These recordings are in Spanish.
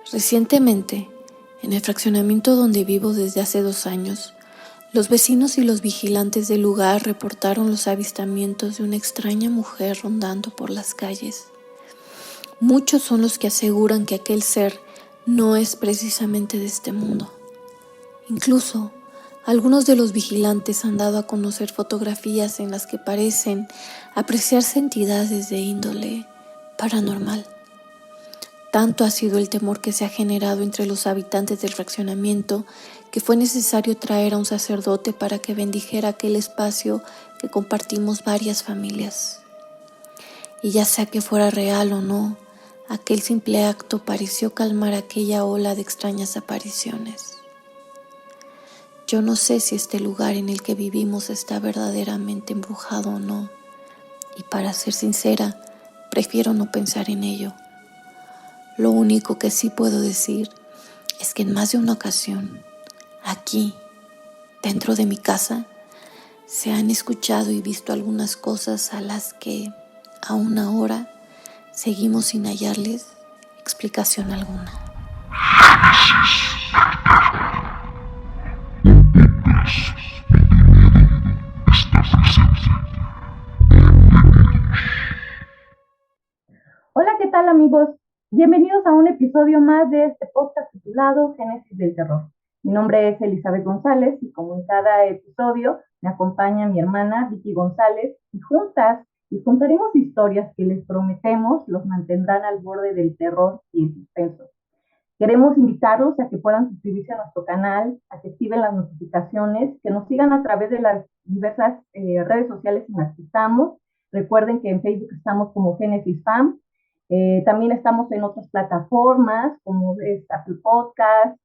Recientemente, en el fraccionamiento donde vivo desde hace 2 años, los vecinos y los vigilantes del lugar reportaron los avistamientos de una extraña mujer rondando por las calles. Muchos son los que aseguran que aquel ser no es precisamente de este mundo. Incluso, algunos de los vigilantes han dado a conocer fotografías en las que parecen apreciarse entidades de índole paranormal. Tanto ha sido el temor que se ha generado entre los habitantes del fraccionamiento que fue necesario traer a un sacerdote para que bendijera aquel espacio que compartimos varias familias. Y ya sea que fuera real o no, aquel simple acto pareció calmar aquella ola de extrañas apariciones. Yo no sé si este lugar en el que vivimos está verdaderamente embrujado o no, y para ser sincera, prefiero no pensar en ello. Lo único que sí puedo decir es que en más de una ocasión, aquí, dentro de mi casa, se han escuchado y visto algunas cosas a las que, aún ahora, seguimos sin hallarles explicación alguna. Hola, ¿qué tal amigos? Bienvenidos a un episodio más de este podcast titulado Génesis del Terror. Mi nombre es Elizabeth González y como en cada episodio me acompaña mi hermana Vicky González y juntas les contaremos historias que les prometemos los mantendrán al borde del terror y el suspenso. Queremos invitarlos a que puedan suscribirse a nuestro canal, a que activen las notificaciones, que nos sigan a través de las diversas redes sociales en las que estamos. Recuerden que en Facebook estamos como Génesis Fam. También estamos en otras plataformas como es Apple Podcast,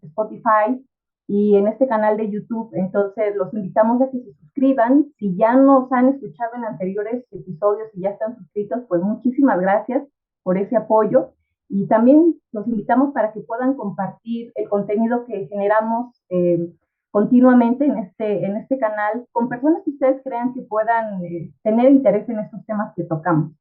Spotify y en este canal de YouTube. Entonces los invitamos a que se suscriban. Si ya nos han escuchado en anteriores episodios y ya están suscritos, pues muchísimas gracias por ese apoyo. Y también los invitamos para que puedan compartir el contenido que generamos continuamente en este canal con personas que ustedes crean que puedan tener interés en estos temas que tocamos.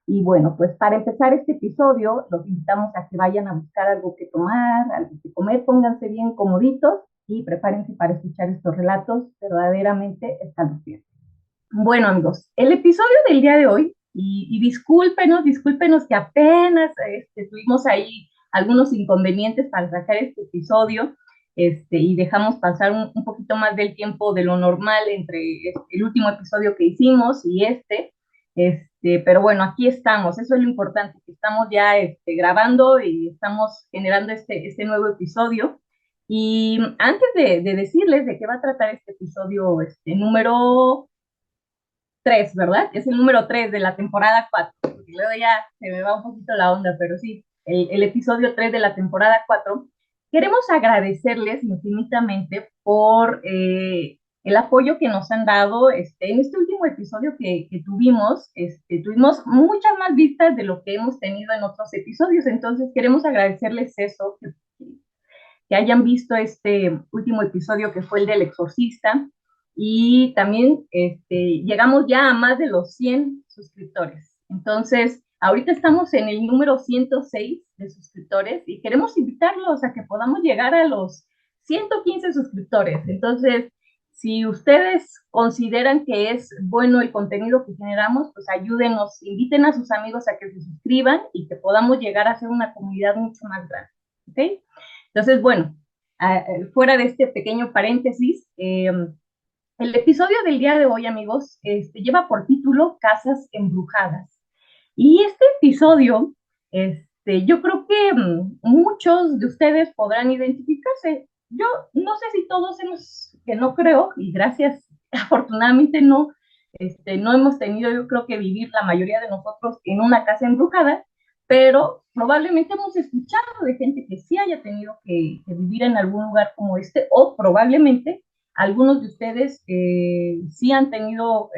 Y bueno, pues para empezar este episodio, los invitamos a que vayan a buscar algo que tomar, algo que comer, pónganse bien comoditos y prepárense para escuchar estos relatos verdaderamente escalofriantes. Bueno, amigos, el episodio del día de hoy, y discúlpenos que apenas tuvimos ahí algunos inconvenientes para sacar este episodio, y dejamos pasar un poquito más del tiempo de lo normal entre el último episodio que hicimos y pero bueno, aquí estamos, eso es lo importante, que estamos ya grabando y estamos generando este nuevo episodio. Y antes de decirles de qué va a tratar este episodio número 3, ¿verdad? Es el número 3 de la temporada 4, porque luego ya se me va un poquito la onda, pero sí, el episodio 3 de la temporada 4. Queremos agradecerles infinitamente por el apoyo que nos han dado en este último episodio que tuvimos. Tuvimos muchas más vistas de lo que hemos tenido en otros episodios, entonces queremos agradecerles eso, que hayan visto este último episodio que fue el del exorcista y también llegamos ya a más de los 100 suscriptores. Entonces, ahorita estamos en el número 106 de suscriptores y queremos invitarlos a que podamos llegar a los 115 suscriptores. Entonces, si ustedes consideran que es bueno el contenido que generamos, pues ayúdenos, inviten a sus amigos a que se suscriban y que podamos llegar a ser una comunidad mucho más grande. ¿Ok? Entonces, bueno, fuera de este pequeño paréntesis, el episodio del día de hoy, amigos, lleva por título Casas Embrujadas. Y este episodio, yo creo que muchos de ustedes podrán identificarse. Yo no sé si todos que no creo, y gracias, afortunadamente no hemos tenido, yo creo que vivir la mayoría de nosotros en una casa embrujada, pero probablemente hemos escuchado de gente que sí haya tenido que vivir en algún lugar como este, o probablemente algunos de ustedes sí han tenido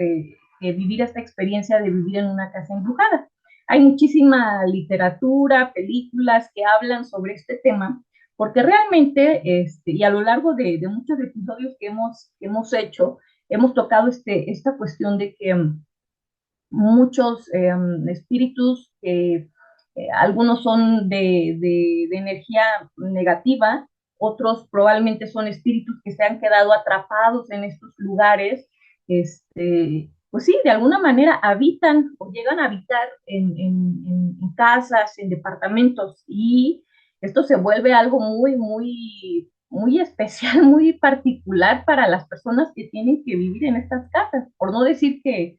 que vivir esta experiencia de vivir en una casa embrujada. Hay muchísima literatura, películas que hablan sobre este tema, porque realmente, y a lo largo de muchos episodios que hemos hecho, hemos tocado esta cuestión de que muchos espíritus que Algunos son de energía negativa, otros probablemente son espíritus que se han quedado atrapados en estos lugares, pues sí, de alguna manera habitan o llegan a habitar en casas, en departamentos, y esto se vuelve algo muy especial, muy particular para las personas que tienen que vivir en estas casas, por no decir que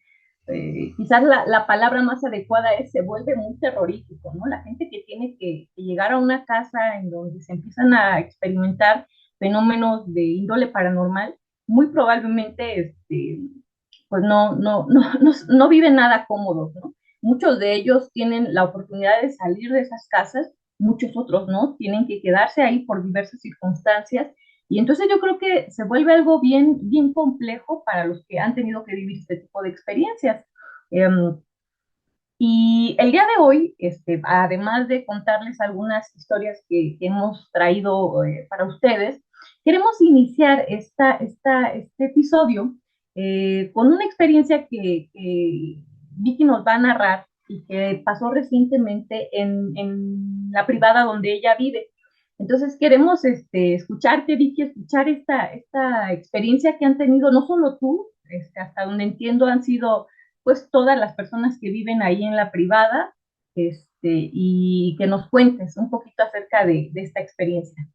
quizás la palabra más adecuada es se vuelve muy terrorífico, ¿no? La gente que tiene que llegar a una casa en donde se empiezan a experimentar fenómenos de índole paranormal, muy probablemente pues no viven nada cómodos, ¿no? Muchos de ellos tienen la oportunidad de salir de esas casas, muchos otros no, tienen que quedarse ahí por diversas circunstancias, y entonces yo creo que se vuelve algo bien complejo para los que han tenido que vivir este tipo de experiencias. Y el día de hoy, además de contarles algunas historias que hemos traído para ustedes, queremos iniciar este episodio con una experiencia que Vicky nos va a narrar y que pasó recientemente en la privada donde ella vive. Entonces queremos escucharte, Vicky, escuchar esta experiencia que han tenido, no solo tú, hasta donde entiendo han sido pues todas las personas que viven ahí en la privada, y que nos cuentes un poquito acerca de esta experiencia.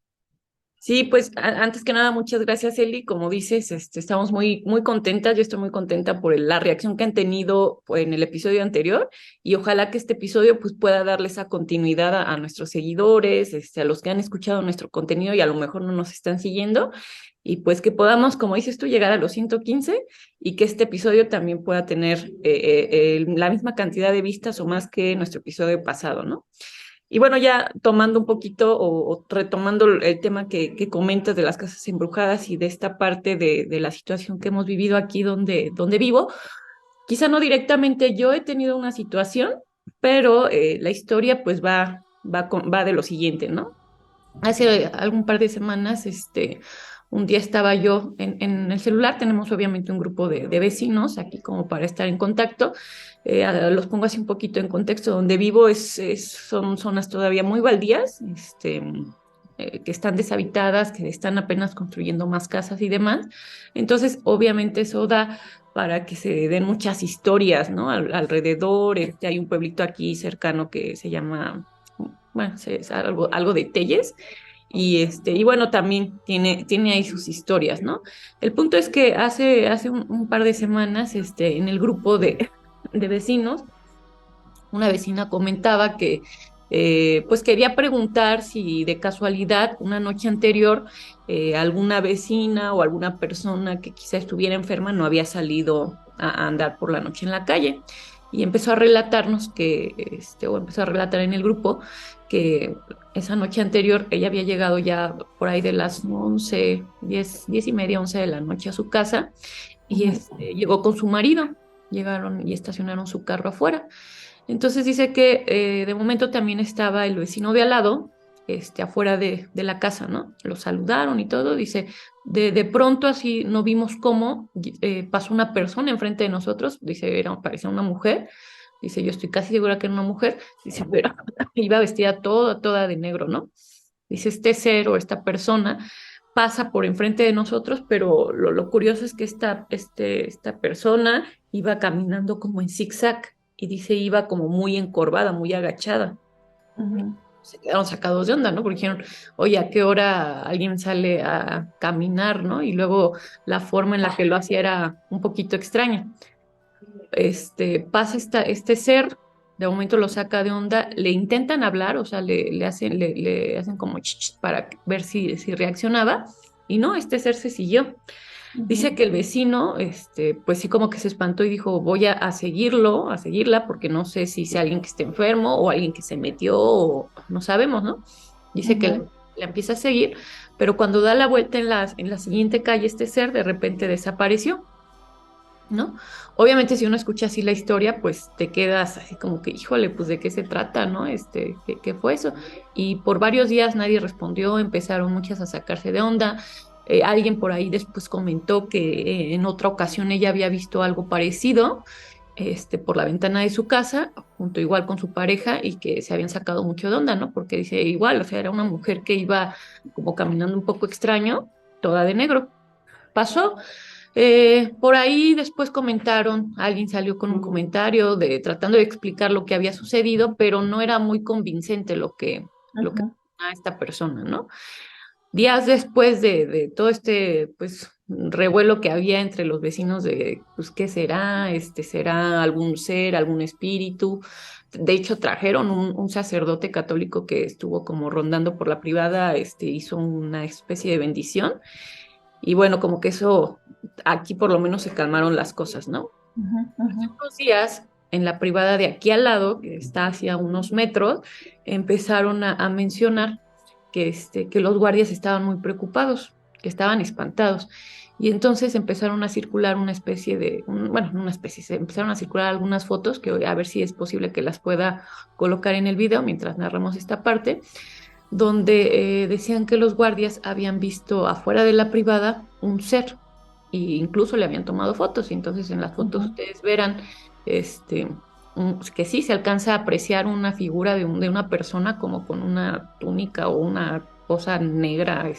Sí, pues antes que nada, muchas gracias, Eli. Como dices, estamos muy contentas. Yo estoy muy contenta por la reacción que han tenido pues, en el episodio anterior, y ojalá que este episodio pues, pueda darle esa continuidad a nuestros seguidores, a los que han escuchado nuestro contenido y a lo mejor no nos están siguiendo, y pues que podamos, como dices tú, llegar a los 115 y que este episodio también pueda tener la misma cantidad de vistas o más que nuestro episodio pasado, ¿no? Y bueno, ya tomando un poquito o retomando el tema que comentas de las casas embrujadas y de esta parte de la situación que hemos vivido aquí donde vivo, quizá no directamente yo he tenido una situación, pero la historia pues va de lo siguiente, ¿no? Hace algún par de semanas, un día estaba yo en el celular, tenemos obviamente un grupo de vecinos aquí como para estar en contacto. Los pongo así un poquito en contexto, donde vivo son zonas todavía muy baldías, que están deshabitadas, que están apenas construyendo más casas y demás. Entonces, obviamente eso da para que se den muchas historias, ¿no? Alrededor, hay un pueblito aquí cercano que se llama, bueno, es algo de Telles, y bueno, también tiene ahí sus historias, ¿no? El punto es que hace un par de semanas, en el grupo de vecinos, una vecina comentaba que pues quería preguntar si de casualidad una noche anterior alguna vecina o alguna persona que quizá estuviera enferma no había salido a andar por la noche en la calle. Y empezó a relatarnos o empezó a relatar en el grupo que esa noche anterior ella había llegado ya por ahí de las 11, 10:30, 11 de la noche a su casa, y llegó con su marido, llegaron y estacionaron su carro afuera. Entonces dice que de momento también estaba el vecino de al lado, afuera de la casa, ¿no? Lo saludaron y todo. Dice, de pronto así no vimos cómo pasó una persona enfrente de nosotros. Dice, parecía una mujer. Dice, yo estoy casi segura que era una mujer. Dice, pero iba vestida toda de negro, ¿no? Dice, este ser o esta persona pasa por enfrente de nosotros, pero lo curioso es que esta persona iba caminando como en zigzag, y dice, iba como muy encorvada, muy agachada. Se quedaron sacados de onda, ¿no? Porque dijeron, oye, ¿a qué hora alguien sale a caminar, ¿no? Y luego la forma en la que lo hacía era un poquito extraña. Pasa este ser, de momento lo saca de onda, le intentan hablar, o sea, le hacen como para ver si reaccionaba, y no, este ser se siguió. Dice que el vecino, pues sí, como que se espantó y dijo, voy a seguirla, porque no sé si sea alguien que esté enfermo o alguien que se metió, o no sabemos, ¿no? Dice que la empieza a seguir, pero cuando da la vuelta en la siguiente calle, este ser de repente desapareció, ¿no? Obviamente si uno escucha así la historia, pues te quedas así como que, híjole, pues ¿de qué se trata, no? ¿Qué fue eso? Y por varios días nadie respondió, empezaron muchas a sacarse de onda. Alguien por ahí después comentó que en otra ocasión ella había visto algo parecido, por la ventana de su casa, junto igual con su pareja, y que se habían sacado mucho de onda, ¿no? Porque dice igual, o sea, era una mujer que iba como caminando un poco extraño, toda de negro. Pasó. Por ahí después comentaron, alguien salió con un comentario de tratando de explicar lo que había sucedido, pero no era muy convincente lo que Ujú, a esta persona, ¿no? Días después de todo este, pues, revuelo que había entre los vecinos de, pues, ¿qué será? ¿Será algún ser, algún espíritu? De hecho, trajeron un sacerdote católico que estuvo como rondando por la privada, hizo una especie de bendición y bueno, como que eso, aquí por lo menos se calmaron las cosas, ¿no? ujú, ujú, Hace unos días, en la privada de aquí al lado, que está hacia unos metros, empezaron a mencionar que los guardias estaban muy preocupados, que estaban espantados. Y entonces empezaron a circular una especie bueno, no una especie, se empezaron a circular algunas fotos que a ver si es posible que las pueda colocar en el video mientras narramos esta parte, donde decían que los guardias habían visto afuera de la privada un ser e incluso le habían tomado fotos. Y entonces en las fotos ujú, ustedes verán este, que sí se alcanza a apreciar una figura de una persona como con una túnica o una cosa negra,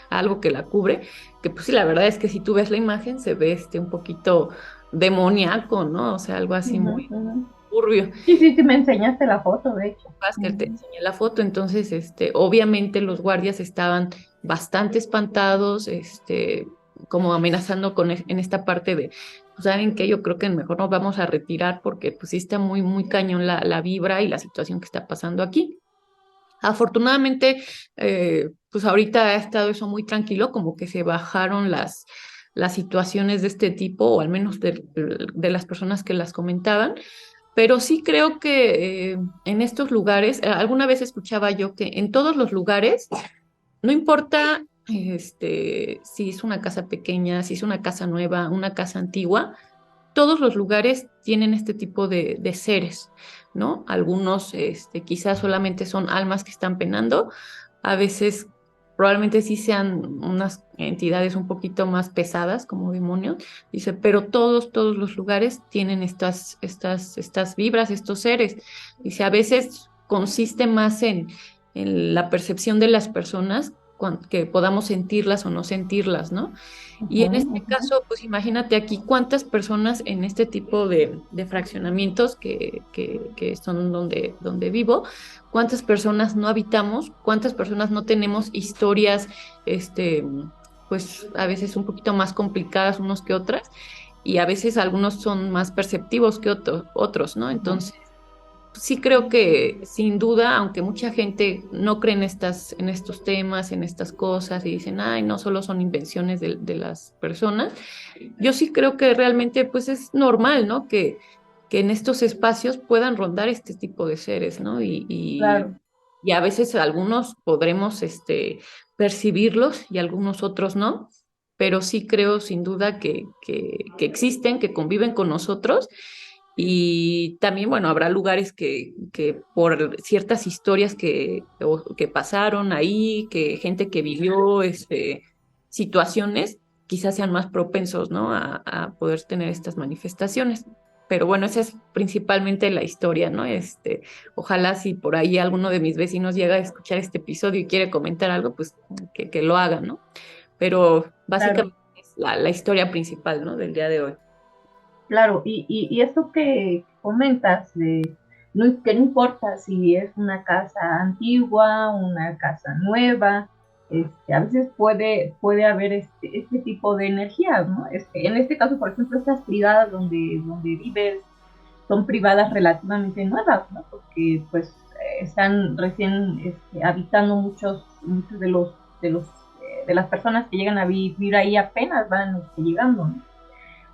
algo que la cubre, que pues sí, la verdad es que si tú ves la imagen se ve un poquito demoníaco, ¿no? O sea, algo así ujú, muy ujú. turbio. Sí, sí, sí, me enseñaste la foto, de hecho. Que te Ujú, enseñé la foto, entonces, obviamente los guardias estaban bastante espantados, como amenazando en esta parte de, pues, ¿saben qué? Yo creo que mejor nos vamos a retirar porque, pues, sí está muy, muy cañón la vibra y la situación que está pasando aquí. Afortunadamente, pues ahorita ha estado eso muy tranquilo, como que se bajaron las situaciones de este tipo, o al menos de las personas que las comentaban, pero sí creo que en estos lugares, alguna vez escuchaba yo que en todos los lugares, no importa si es una casa pequeña, si es una casa nueva, una casa antigua, todos los lugares tienen este tipo de seres, ¿no? Algunos quizás solamente son almas que están penando, a veces probablemente sí sean unas entidades un poquito más pesadas como demonios, dice, pero todos los lugares tienen estas vibras, estos seres. Dice, a veces consiste más en la percepción de las personas que podamos sentirlas o no sentirlas, ¿no? Y ujú, en este ujú. caso, pues imagínate aquí cuántas personas en este tipo de fraccionamientos que son donde vivo, cuántas personas no habitamos, cuántas personas no tenemos historias, pues a veces un poquito más complicadas unos que otras, y a veces algunos son más perceptivos que otros, ¿no? Ujú. Entonces, sí creo que sin duda, aunque mucha gente no cree en estos temas, en estas cosas, y dicen, ay, no solo son invenciones de las personas, yo sí creo que realmente pues es normal, ¿no? Que en estos espacios puedan rondar este tipo de seres, ¿no? Claro. Y a veces algunos podremos percibirlos y algunos otros no, pero sí creo sin duda que existen, que conviven con nosotros. Y también, bueno, habrá lugares que por ciertas historias que pasaron ahí, que gente que vivió situaciones, quizás sean más propensos, ¿no? A poder tener estas manifestaciones. Pero bueno, esa es principalmente la historia, ¿no? Ojalá si por ahí alguno de mis vecinos llega a escuchar este episodio y quiere comentar algo, pues que lo haga, ¿no? Pero Claro, básicamente es la historia principal, ¿no? Del día de hoy. claro. Y esto que comentas, que no importa si es una casa antigua, una casa nueva, a veces puede haber este tipo de energías, ¿no? En este caso, por ejemplo, estas privadas donde vives son privadas relativamente nuevas, ¿no? Porque pues están recién habitando muchos de las personas que llegan a vivir ahí apenas van llegando, ¿no?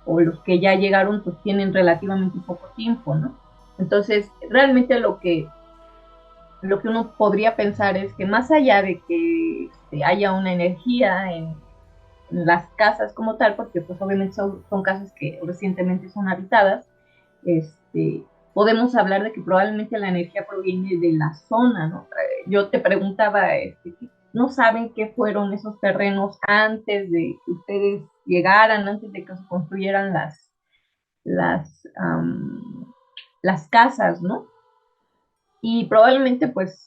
O los que ya llegaron pues tienen relativamente poco tiempo, ¿no? Entonces, realmente lo que uno podría pensar es que más allá de que haya una energía en las casas como tal, porque pues obviamente son casas que recientemente son habitadas, podemos hablar de que probablemente la energía proviene de la zona, ¿no? Yo te preguntaba, ¿no saben qué fueron esos terrenos antes de que ustedes llegaran, antes de que se construyeran las, las casas, ¿no? Y probablemente pues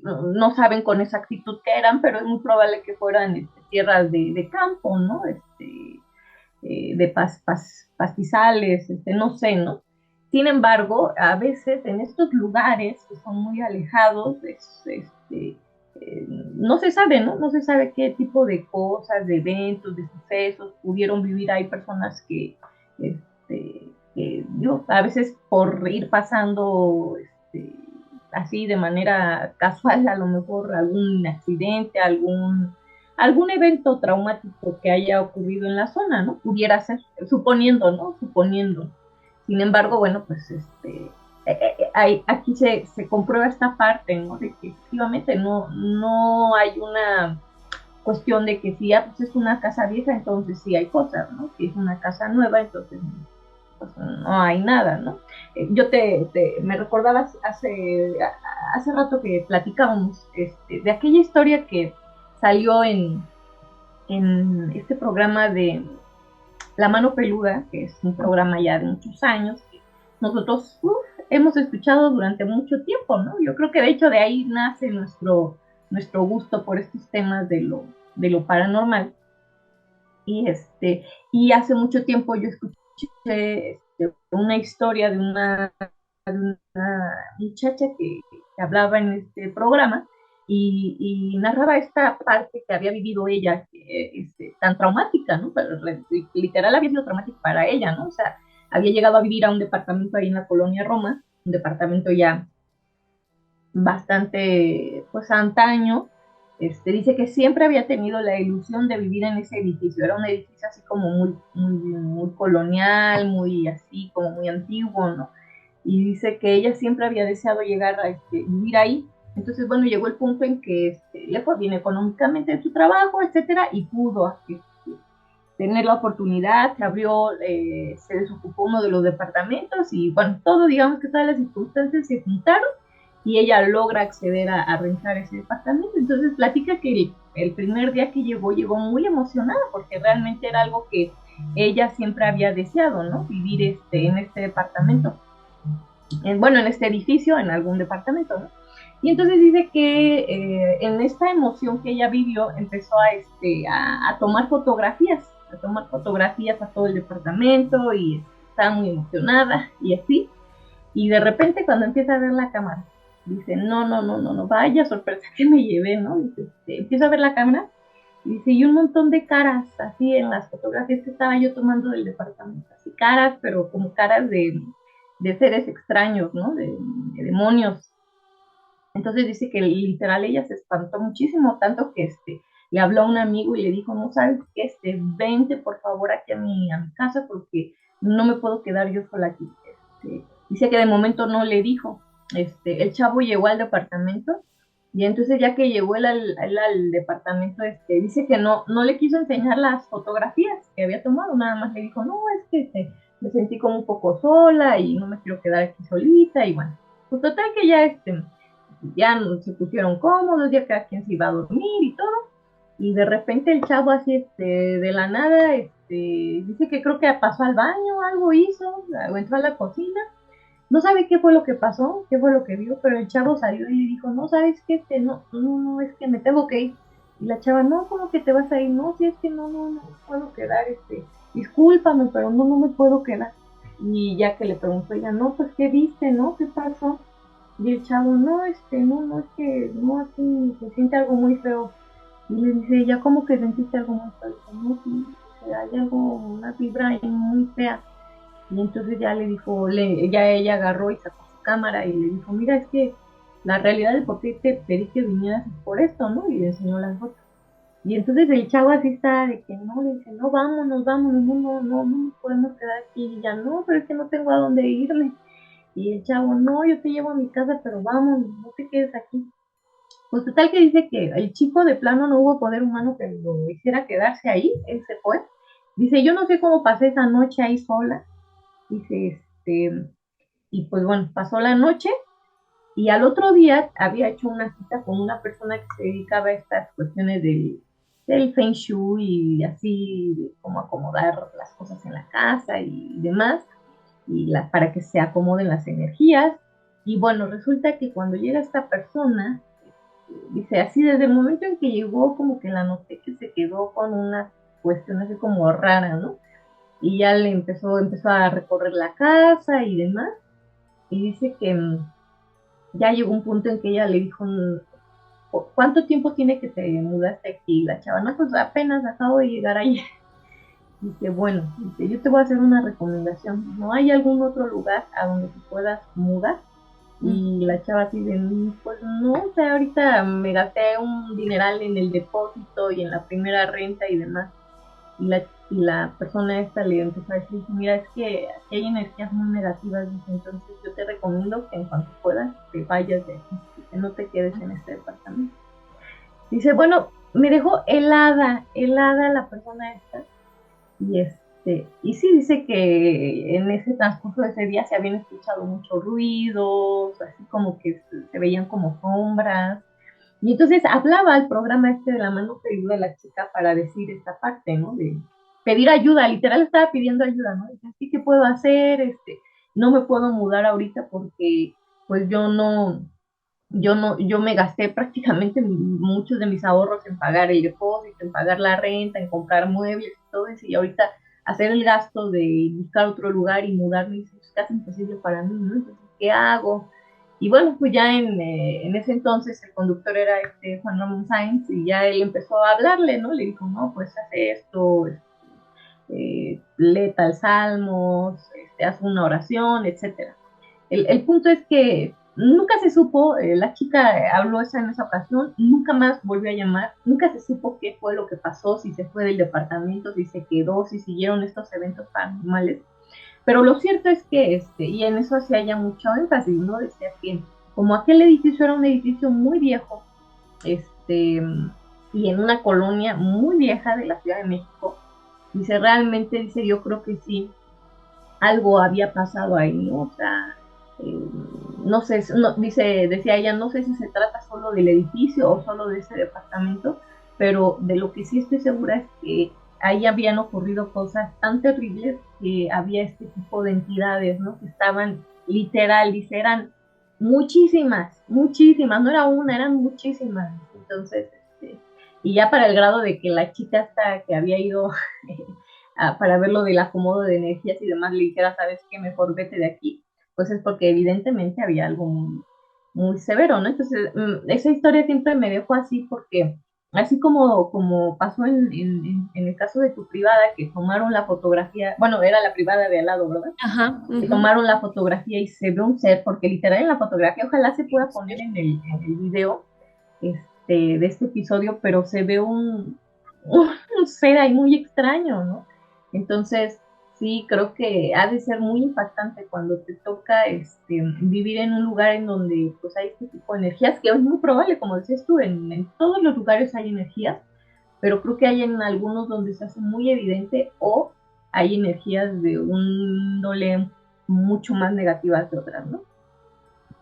no saben con exactitud qué eran, pero es muy probable que fueran tierras de campo, ¿no? De pastizales, no sé, ¿no? Sin embargo, a veces en estos lugares que son muy alejados, no se sabe, ¿no? No se sabe qué tipo de cosas, de eventos, de sucesos pudieron vivir ahí personas yo, a veces por ir pasando así de manera casual, a lo mejor algún accidente, algún evento traumático que haya ocurrido en la zona, ¿no? Pudiera ser, suponiendo, ¿no? Suponiendo. Sin embargo, bueno, pues aquí se comprueba esta parte, ¿no? De que efectivamente no hay una cuestión de que si pues es una casa vieja, entonces sí hay cosas, ¿no? Si es una casa nueva, entonces pues no hay nada, ¿no? Yo me recordabas hace rato que platicábamos de aquella historia que salió en este programa de La Mano Peluda, que es un programa ya de muchos años, que nosotros hemos escuchado durante mucho tiempo, ¿no? Yo creo que de hecho de ahí nace nuestro gusto por estos temas de lo paranormal. Y hace mucho tiempo yo escuché una historia de una muchacha que hablaba en este programa y narraba esta parte que había vivido ella, tan traumática, ¿no? Pero literal había sido traumática para ella, ¿no? O sea, había llegado a vivir a un departamento ahí en la colonia Roma, un departamento ya bastante, pues antaño. Dice que siempre había tenido la ilusión de vivir en ese edificio. Era un edificio así como muy colonial, muy así, como muy antiguo, ¿no? Y dice que ella siempre había deseado llegar a vivir ahí. Entonces, bueno, llegó el punto en que le fue bien económicamente en su trabajo, etcétera, y pudo tener la oportunidad, se desocupó uno de los departamentos y, bueno, todo, digamos que todas las circunstancias se juntaron y ella logra acceder a rentar ese departamento. Entonces platica que el primer día que llegó muy emocionada porque realmente era algo que ella siempre había deseado, ¿no? Vivir en este departamento, en este edificio, en algún departamento, ¿no? Y entonces dice que en esta emoción que ella vivió empezó a tomar fotografías, a todo el departamento y estaba muy emocionada y así. Y de repente cuando empieza a ver la cámara, dice, no, no, no, no, no, vaya sorpresa que me llevé, ¿no? Dice, empieza a ver la cámara y dice, y un montón de caras así en las fotografías que estaba yo tomando del departamento, así caras, pero como caras de seres extraños, ¿no? De demonios. Entonces dice que literal ella se espantó muchísimo, tanto que le habló a un amigo y le dijo, no sabes qué, vente por favor aquí a mi casa porque no me puedo quedar yo sola aquí. Dice que de momento no le dijo. El chavo llegó al departamento y entonces ya que llegó él al departamento, dice que no le quiso enseñar las fotografías que había tomado, nada más le dijo, no, es que me sentí como un poco sola y no me quiero quedar aquí solita y bueno, pues total que ya se pusieron cómodos, ya cada quien se iba a dormir y todo, y de repente el chavo así, de la nada, dice que creo que pasó al baño, algo hizo, o entró a la cocina, no sabe qué fue lo que pasó, qué fue lo que vio, pero el chavo salió y le dijo, no, ¿sabes qué? No, no, no, es que me tengo que ir. Y la chava, no, ¿cómo que te vas a ir? No, si es que no puedo quedar, discúlpame, pero no me puedo quedar. Y ya que le preguntó ella, no, pues, ¿qué viste, no? ¿Qué pasó? Y el chavo, no, no, es que, no, así, se siente algo muy feo. Y le dice ella, ¿cómo que sentiste algo muy feo? No, sí, hay algo, una vibra ahí muy fea. Y entonces ya le dijo, ya ella agarró y sacó su cámara y le dijo, mira, es que la realidad de por qué te pedí que vinieras es por esto, ¿no? Y le enseñó las fotos. Y entonces el chavo así está de que no, le dice, no, vámonos, no podemos quedar aquí. Y ya no, pero es que no tengo a dónde irme. Y el chavo, no, yo te llevo a mi casa, pero vamos, no te quedes aquí. Pues total que dice que el chico de plano no hubo poder humano que lo hiciera quedarse ahí, él se fue. Dice, yo no sé cómo pasé esa noche ahí sola. Dice, y pues bueno, pasó la noche y al otro día había hecho una cita con una persona que se dedicaba a estas cuestiones del Feng Shui y así, de cómo acomodar las cosas en la casa y demás, para que se acomoden las energías. Y bueno, resulta que cuando llega esta persona, dice así, desde el momento en que llegó, como que la noté que se quedó con una cuestión así como rara, ¿no? Y ya empezó a recorrer la casa y demás, y dice que ya llegó un punto en que ella le dijo, ¿cuánto tiempo tiene que te mudaste aquí? La chava, no, pues apenas acabo de llegar ayer. Dice, bueno, dice, yo te voy a hacer una recomendación. ¿No hay algún otro lugar a donde te puedas mudar? Y la chava así de, pues no, o sea, ahorita me gasté un dineral en el depósito y en la primera renta y demás. Y la persona esta le empezó a decir, mira, es que aquí hay energías muy negativas, dice, entonces yo te recomiendo que en cuanto puedas te vayas de aquí, que no te quedes en este departamento. Dice, bueno, me dejó helada la persona esta. Y sí dice que en ese transcurso de ese día se habían escuchado muchos ruidos, así como que se veían como sombras. Y entonces hablaba al programa este de la mano peluda de la chica para decir esta parte, ¿no? De pedir ayuda, literal estaba pidiendo ayuda, ¿no? Dice, ¿sí qué puedo hacer? No me puedo mudar ahorita porque pues yo me gasté prácticamente muchos de mis ahorros en pagar el depósito, en pagar la renta, en comprar muebles y todo eso, y ahorita hacer el gasto de buscar otro lugar y mudarme es casi imposible para mí, ¿no? Entonces, ¿qué hago? Y bueno, pues ya en ese entonces el conductor era Juan Ramón Sáenz, y ya él empezó a hablarle, ¿no? Le dijo, no, pues hace esto, lee tal salmos, haz una oración, etcétera. El punto es que nunca se supo, la chica habló en esa ocasión, nunca más volvió a llamar, nunca se supo qué fue lo que pasó, si se fue del departamento, si se quedó, si siguieron estos eventos paranormales. Pero lo cierto es que, y en eso hacía ya mucho énfasis, ¿no? Decía que como aquel edificio era un edificio muy viejo, y en una colonia muy vieja de la Ciudad de México, dice, realmente, dice, yo creo que sí, algo había pasado ahí, ¿no? O sea, eh, no sé, no, decía ella, no sé si se trata solo del edificio o solo de ese departamento, pero de lo que sí estoy segura es que ahí habían ocurrido cosas tan terribles que había este tipo de entidades, ¿no? Que estaban literal, dice, eran muchísimas, no era una, eran muchísimas. Entonces, y ya para el grado de que la chica hasta que había ido para ver lo del acomodo de energías y demás, le dijera, ¿sabes qué? Mejor vete de aquí, pues es porque evidentemente había algo muy, muy severo, ¿no? Entonces, esa historia siempre me dejó así porque, así como pasó en el caso de tu privada, que tomaron la fotografía, bueno, era la privada de al lado, ¿verdad? Ajá. Que tomaron la fotografía y se ve un ser, porque literal en la fotografía, ojalá se pueda poner en el video de este episodio, pero se ve un ser ahí muy extraño, ¿no? Entonces, sí, creo que ha de ser muy impactante cuando te toca vivir en un lugar en donde pues hay este tipo de energías, que es muy probable, como decías tú, en todos los lugares hay energías, pero creo que hay en algunos donde se hace muy evidente o hay energías de un índole mucho más negativas que otras, ¿no?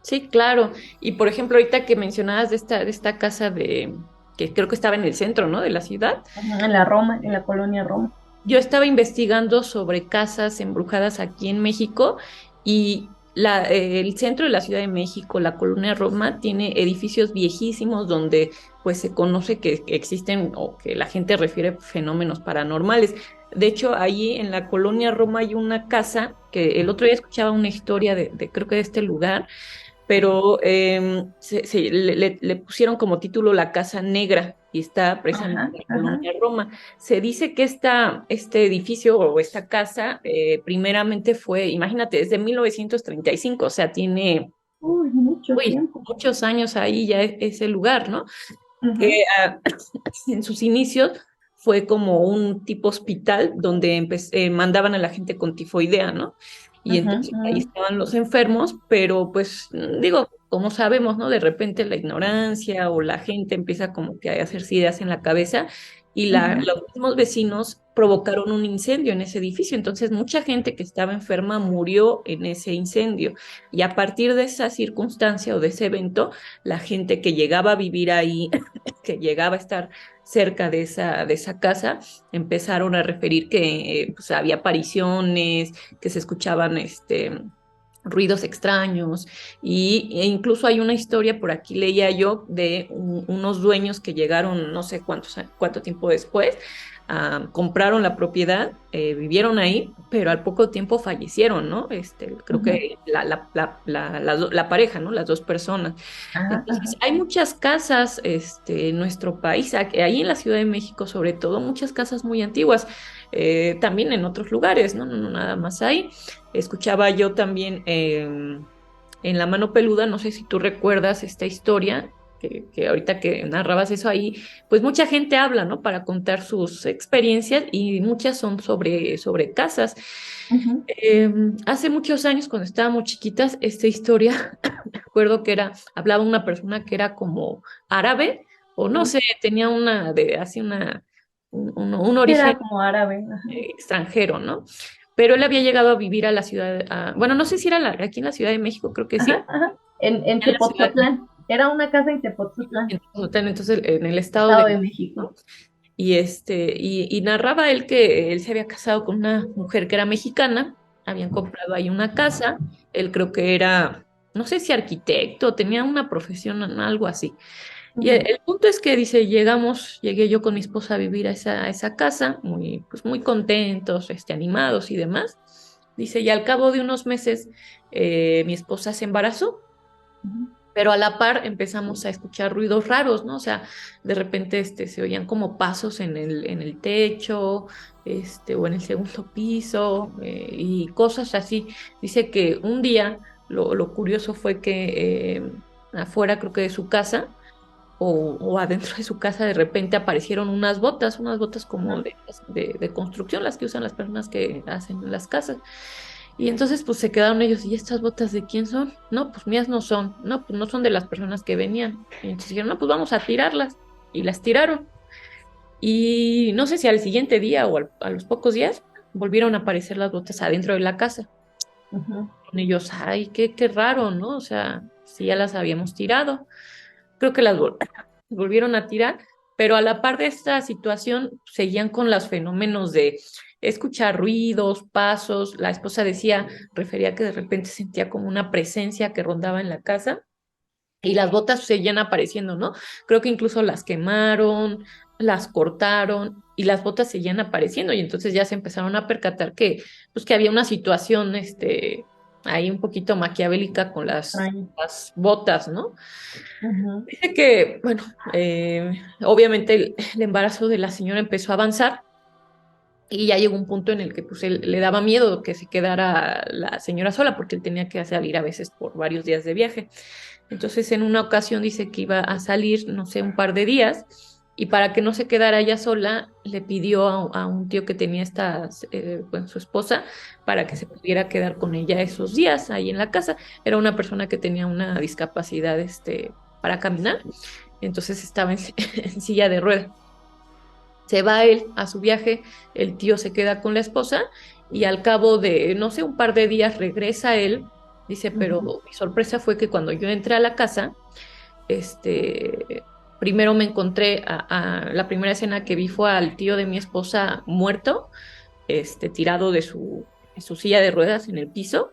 Sí, claro. Y por ejemplo, ahorita que mencionabas de esta casa que creo que estaba en el centro, ¿no? De la ciudad. En la colonia Roma. Yo estaba investigando sobre casas embrujadas aquí en México y el centro de la Ciudad de México, la colonia Roma, tiene edificios viejísimos donde pues se conoce que existen o que la gente refiere fenómenos paranormales. De hecho, ahí en la colonia Roma hay una casa que el otro día escuchaba una historia creo que de este lugar, pero le pusieron como título La Casa Negra y está precisamente Ajá, en la ajá. colonia Roma. Se dice que este edificio o esta casa primeramente fue, imagínate, es de 1935, o sea, tiene Uy, mucho tiempo. muchos años ahí ya ese lugar, ¿no? Que Ujú, ah, en sus inicios fue como un tipo hospital donde mandaban a la gente con tifoidea, ¿no? Y ujú, entonces ahí ujú, estaban los enfermos, pero pues digo, como sabemos, ¿no? De repente la ignorancia o la gente empieza como que a hacerse ideas en la cabeza y ujú. los mismos vecinos provocaron un incendio en ese edificio, entonces mucha gente que estaba enferma murió en ese incendio y a partir de esa circunstancia o de ese evento, la gente que llegaba a vivir ahí que llegaba a estar cerca de esa casa, empezaron a referir que pues, había apariciones, que se escuchaban ruidos extraños e incluso hay una historia, por aquí leía yo, de unos dueños que llegaron no sé cuánto tiempo después, compraron la propiedad, vivieron ahí, pero al poco tiempo fallecieron, ¿no? Creo Ujú. que la pareja, ¿no? Las dos personas. Ajá, ajá. Entonces, hay muchas casas en nuestro país, ahí en la Ciudad de México sobre todo, muchas casas muy antiguas, también en otros lugares, ¿no? No, no nada más hay. Escuchaba yo también en La Mano Peluda, no sé si tú recuerdas esta historia, que ahorita que narrabas eso ahí, pues mucha gente habla, ¿no? Para contar sus experiencias y muchas son sobre casas. Ujú, Hace muchos años, cuando estábamos chiquitas, esta historia, recuerdo que hablaba una persona que era como árabe, o no ujú. sé, tenía así un Sí, origen era como árabe. Ajá. extranjero, ¿no? Pero él había llegado a vivir a la ciudad, bueno, no sé si era aquí en la Ciudad de México, creo que sí, Ajá, ajá. En en la Ciudad de Tepoztlán. Era una casa en Tepoztlán, entonces en el estado de Estado de México, México. ¿no? Y narraba él que él se había casado con una mujer que era mexicana, habían comprado ahí una casa, él creo que era, no sé si arquitecto, tenía una profesión, algo así. Y Ujú, el punto es que dice, llegué yo con mi esposa a vivir a esa casa, pues muy contentos, animados y demás. Dice, y al cabo de unos meses, mi esposa se embarazó, ujú. pero a la par empezamos a escuchar ruidos raros, ¿no? O sea, de repente se oían como pasos en el techo, o en el segundo piso, y cosas así. Dice que un día lo curioso fue que afuera, creo que de su casa, o adentro de su casa, de repente aparecieron unas botas como Ajá. de construcción, las que usan las personas que hacen las casas. Y entonces pues se quedaron ellos, ¿y estas botas de quién son? No, pues mías no son, no, pues no son de las personas que venían. Y entonces dijeron, no, pues vamos a tirarlas. Y las tiraron. Y no sé si al siguiente día o a los pocos días volvieron a aparecer las botas adentro de la casa. Ujú. Con ellos, ay, qué raro, ¿no? O sea, si ya las habíamos tirado. Creo que las volvieron a tirar, pero a la par de esta situación seguían con los fenómenos de escuchar ruidos, pasos. La esposa refería que de repente sentía como una presencia que rondaba en la casa y las botas seguían apareciendo, ¿no? Creo que incluso las quemaron, las cortaron y las botas seguían apareciendo y entonces ya se empezaron a percatar pues que había una situación, ahí un poquito maquiavélica con Extraño. las botas, ¿no? Ujú, Dice que, bueno, obviamente el embarazo de la señora empezó a avanzar y ya llegó un punto en el que pues él le daba miedo que se quedara la señora sola porque él tenía que salir a veces por varios días de viaje. Entonces en una ocasión dice que iba a salir, no sé, un par de días y para que no se quedara ella sola, le pidió a un tío que tenía pues, su esposa, para que se pudiera quedar con ella esos días ahí en la casa. Era una persona que tenía una discapacidad, para caminar, entonces estaba en silla de ruedas. Se va él a su viaje, el tío se queda con la esposa y al cabo de, no sé, un par de días regresa él. Dice, pero ujú, mi sorpresa fue que cuando yo entré a la casa, este, primero me encontré la primera escena que vi fue al tío de mi esposa muerto, tirado de su silla de ruedas en el piso,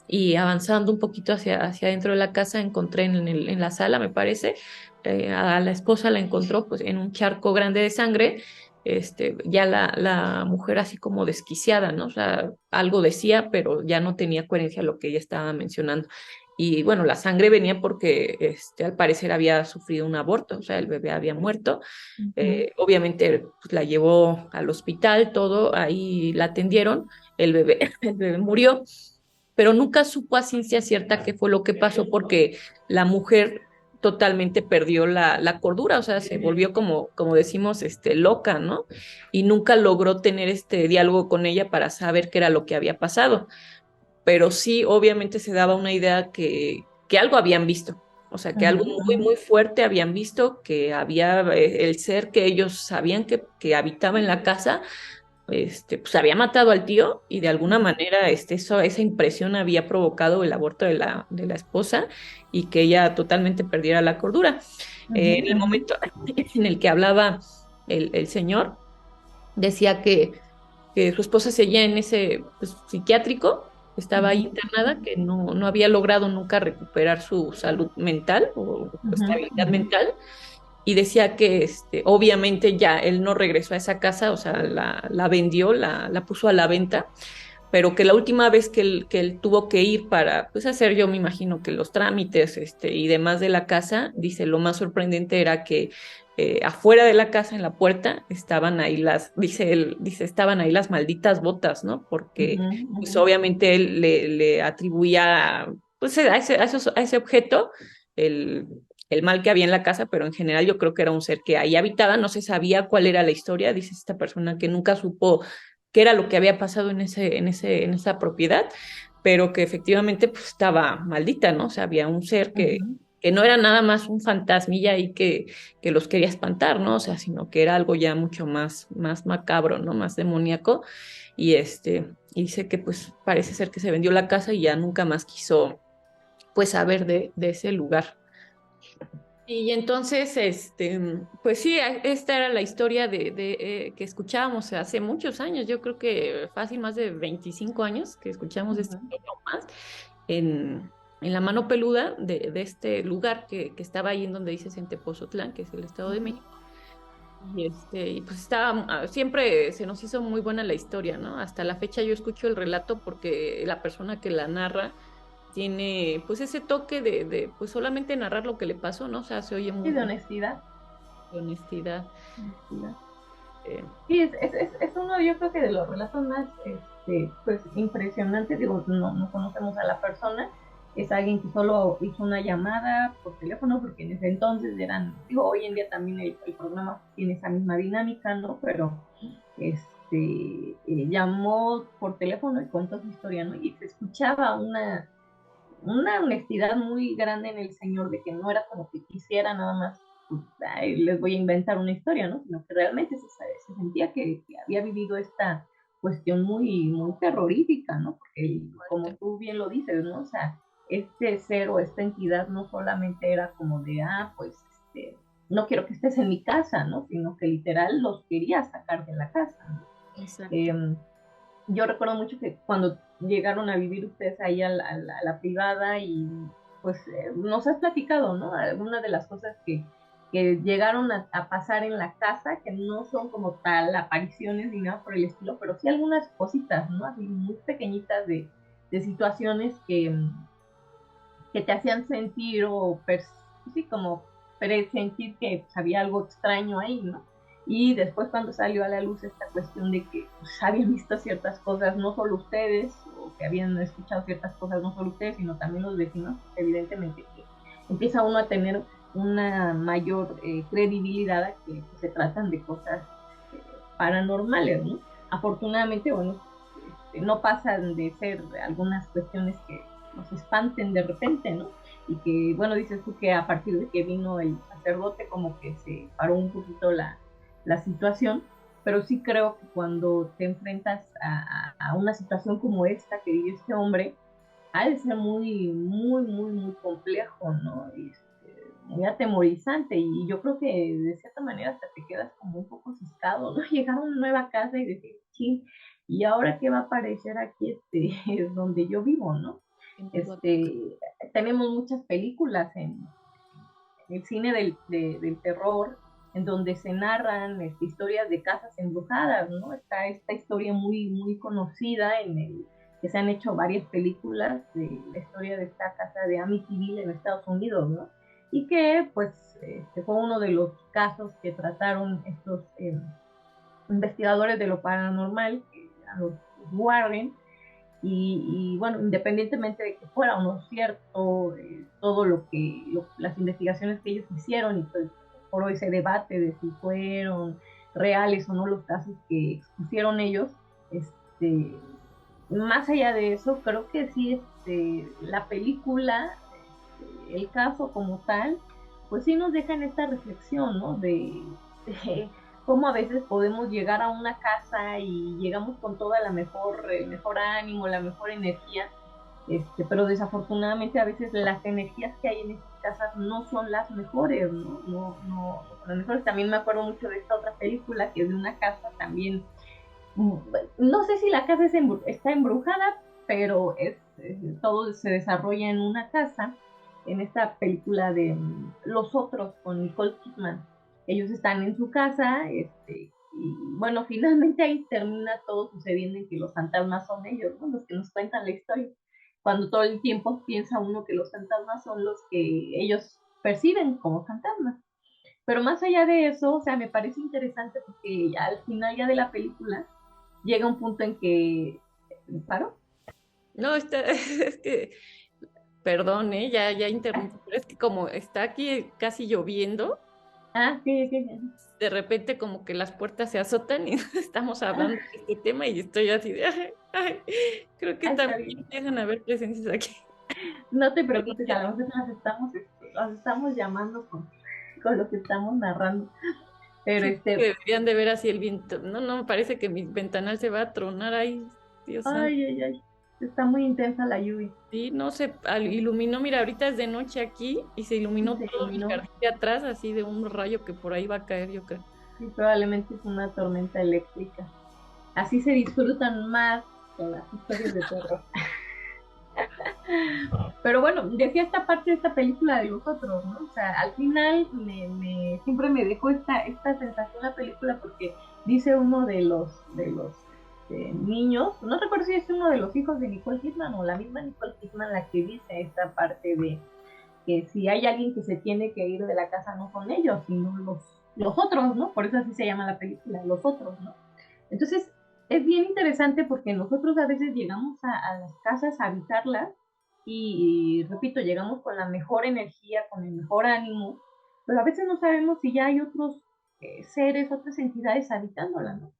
y avanzando un poquito hacia adentro de la casa encontré en la sala, me parece, a la esposa la encontró pues en un charco grande de sangre, ya la mujer así como desquiciada, ¿no? O sea, algo decía, pero ya no tenía coherencia lo que ella estaba mencionando. Y bueno, la sangre venía porque al parecer había sufrido un aborto, o sea, el bebé había muerto. ujú. Obviamente pues, la llevó al hospital, todo, ahí la atendieron, el bebé murió, pero nunca supo a ciencia cierta qué fue lo que pasó porque la mujer totalmente perdió la cordura, o sea, se volvió como decimos, loca, ¿no? Y nunca logró tener este diálogo con ella para saber qué era lo que había pasado, pero sí, obviamente se daba una idea que algo habían visto, o sea, que algo Ujú, muy, ujú. muy fuerte habían visto, que había el ser que ellos sabían que habitaba en la casa, pues había matado al tío y de alguna manera esa impresión había provocado el aborto de la esposa y que ella totalmente perdiera la cordura. Ujú, En el ujú, momento en el que hablaba el señor, decía que su esposa seguía en ese pues, psiquiátrico, estaba ahí ujú, internada, que no había logrado nunca recuperar su salud mental o ujú, estabilidad ujú. mental, y decía que obviamente ya él no regresó a esa casa, o sea, la vendió, la puso a la venta, pero que la última vez que él tuvo que ir para, pues hacer yo me imagino que los trámites, y demás de la casa, dice, lo más sorprendente era que afuera de la casa, en la puerta, estaban ahí dice él, dice, estaban ahí las malditas botas, ¿no? Porque, Ujú, pues ujú. obviamente él le atribuía, pues a ese objeto, el, el mal que había en la casa, pero en general yo creo que era un ser que ahí habitaba, no se sabía cuál era la historia, dice esta persona que nunca supo qué era lo que había pasado en esa propiedad, pero que efectivamente pues, estaba maldita, ¿no? O sea, había un ser Ujú. que no era nada más un fantasmilla ahí que los quería espantar, ¿no? O sea, sino que era algo ya mucho más macabro, ¿no? Más demoníaco. Y dice que pues parece ser que se vendió la casa y ya nunca más quiso pues saber de ese lugar. Y entonces, pues sí, esta era la historia que escuchábamos hace muchos años, yo creo que fácil más de 25 años que escuchamos esta Ujú. historia o más en la mano peluda de este lugar que estaba ahí en donde dices en Tepozotlán, que es el Estado de México. Y pues siempre se nos hizo muy buena la historia, ¿no? Hasta la fecha yo escucho el relato porque la persona que la narra tiene pues ese toque de pues solamente narrar lo que le pasó, ¿no? O sea, se oye Sí, muy de con honestidad. honestidad. Honestidad. eh, Sí, es uno, yo creo que de los relatos más, pues, impresionantes. Digo, no conocemos a la persona, es alguien que solo hizo una llamada por teléfono, porque en ese entonces digo, hoy en día también el programa tiene esa misma dinámica, ¿no? Pero, llamó por teléfono y contó su historia, ¿no? Y se escuchaba una honestidad muy grande en el señor, de que no era como que quisiera nada más, pues, ay, les voy a inventar una historia, ¿no? Sino que realmente se sentía que había vivido esta cuestión muy, muy terrorífica, ¿no? Porque, como tú bien lo dices, ¿no? O sea, este ser o esta entidad no solamente era como de, pues, no quiero que estés en mi casa, ¿no? Sino que literal los quería sacar de la casa, ¿no? exacto. Eh, yo recuerdo mucho que cuando llegaron a vivir ustedes ahí a la privada, y pues nos has platicado, ¿no? Algunas de las cosas que llegaron a pasar en la casa, que no son como tal apariciones ni nada por el estilo, pero sí algunas cositas, ¿no? Así muy pequeñitas de situaciones que te hacían sentir sí, como presentir que pues, había algo extraño ahí, ¿no? Y después, cuando salió a la luz esta cuestión de que pues, habían visto ciertas cosas, no solo ustedes, o que habían escuchado ciertas cosas, no solo ustedes, sino también los vecinos, evidentemente que empieza uno a tener una mayor credibilidad a que pues, se tratan de cosas eh, paranormales, ¿no? Afortunadamente, bueno, no pasan de ser algunas cuestiones que nos espanten de repente, ¿no? Y que, bueno, dices tú que a partir de que vino el sacerdote como que se paró un poquito la situación, pero sí creo que cuando te enfrentas a una situación como esta que vive este hombre, ha de ser muy, muy, muy, muy complejo, ¿no? Muy atemorizante, y yo creo que de cierta manera hasta te quedas como un poco asustado, ¿no? Llegar a una nueva casa y decir, sí, ¿y ahora qué va a aparecer aquí, es donde yo vivo, ¿no? En tu Este, tenemos muchas películas en el cine del terror, en donde se narran historias de casas embrujadas, ¿no? Está esta historia muy, muy conocida que se han hecho varias películas de la historia de esta casa de Amityville en Estados Unidos, ¿no? Y que, pues, fue uno de los casos que trataron estos investigadores de lo paranormal, a los Warren, bueno, independientemente de que fuera o no cierto todo las investigaciones que ellos hicieron, y pues por hoy se debate de si fueron reales o no los casos que expusieron ellos, este, más allá de eso, creo que sí, la película, el caso como tal, pues sí nos deja en esta reflexión, ¿no? De cómo a veces podemos llegar a una casa y llegamos con toda el mejor ánimo, la mejor energía, pero desafortunadamente a veces las energías que hay en estas casas no son las mejores, ¿no? No son las mejores. También me acuerdo mucho de esta otra película que es de una casa también, no sé si la casa está embrujada, pero todo se desarrolla en una casa, en esta película de Los Otros con Nicole Kidman. Ellos están en su casa, y bueno, finalmente ahí termina todo sucediendo en que los fantasmas son ellos, ¿no? Los que nos cuentan la historia. Cuando todo el tiempo piensa uno que los fantasmas son los que ellos perciben como fantasmas. Pero más allá de eso, o sea, me parece interesante porque al final ya de la película llega un punto en que... ¿Paro? No, es que, perdón, ya interrumpí, pero es que como está aquí casi lloviendo, Ah, sí, sí, sí. de repente como que las puertas se azotan y estamos hablando de este tema y estoy así de, ay, creo que Ah, está también bien. dejan haber presencias aquí. No te Perdón, preocupes, a lo mejor las estamos llamando con lo que estamos narrando. Pero sí, que deberían de ver así el viento. No, no, me parece que mi ventanal se va a tronar ahí, Dios santo. ay, ay, ay, está muy intensa la lluvia. Sí, no se iluminó, mira, ahorita es de noche aquí y se Y iluminó se todo mi iluminó. jardín de atrás, así de un rayo que por ahí va a caer, yo creo. Y probablemente es una tormenta eléctrica. Así se disfrutan más las historias de terror. Pero bueno, decía esta parte de esta película de los otros, ¿no? O sea, al final siempre me dejó esta sensación la película porque dice uno de los niños, no recuerdo si es uno de los hijos de Nicole Kidman o la misma Nicole Kidman la que dice esta parte de que si hay alguien que se tiene que ir de la casa no son ellos, sino los otros, ¿no? Por eso así se llama la película, los otros, ¿no? Entonces, es bien interesante porque nosotros a veces llegamos a las casas a habitarlas repito, llegamos con la mejor energía, con el mejor ánimo, pero a veces no sabemos si ya hay otros seres, otras entidades habitándola, ¿no?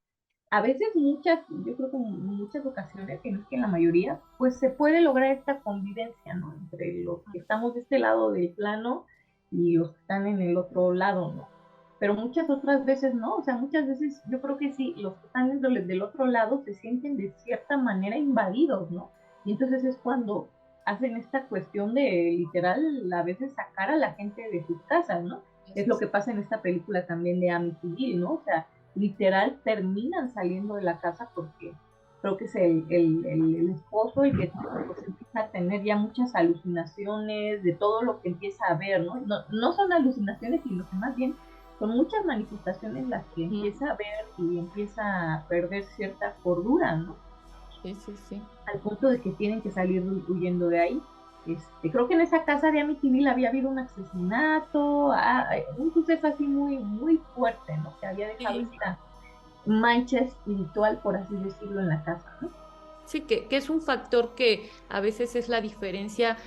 A veces yo creo que en muchas ocasiones, que no es que en la mayoría, pues se puede lograr esta convivencia, ¿no? Entre los que estamos de este lado del plano y los que están en el otro lado, ¿no? Pero muchas otras veces no, o sea, muchas veces yo creo que sí, los que están del otro lado se sienten de cierta manera invadidos, ¿no? Y entonces es cuando hacen esta cuestión de literal a veces sacar a la gente de sus casas, ¿no? Es lo que pasa en esta película también de Amityville, ¿no? O sea, literal terminan saliendo de la casa porque creo que es el esposo y que pues, empieza a tener ya muchas alucinaciones de todo lo que empieza a ver, ¿no? No son alucinaciones, sino que más bien son muchas manifestaciones las que empieza a ver y empieza a perder cierta cordura, ¿no? Sí, sí, sí. Al punto de que tienen que salir huyendo de ahí. Creo que en esa casa de Amityville había habido un asesinato, un suceso así muy, muy fuerte, ¿no? Que había dejado Sí, esta mancha espiritual, por así decirlo, en la casa, ¿no? sí, que es un factor que a veces es la diferencia,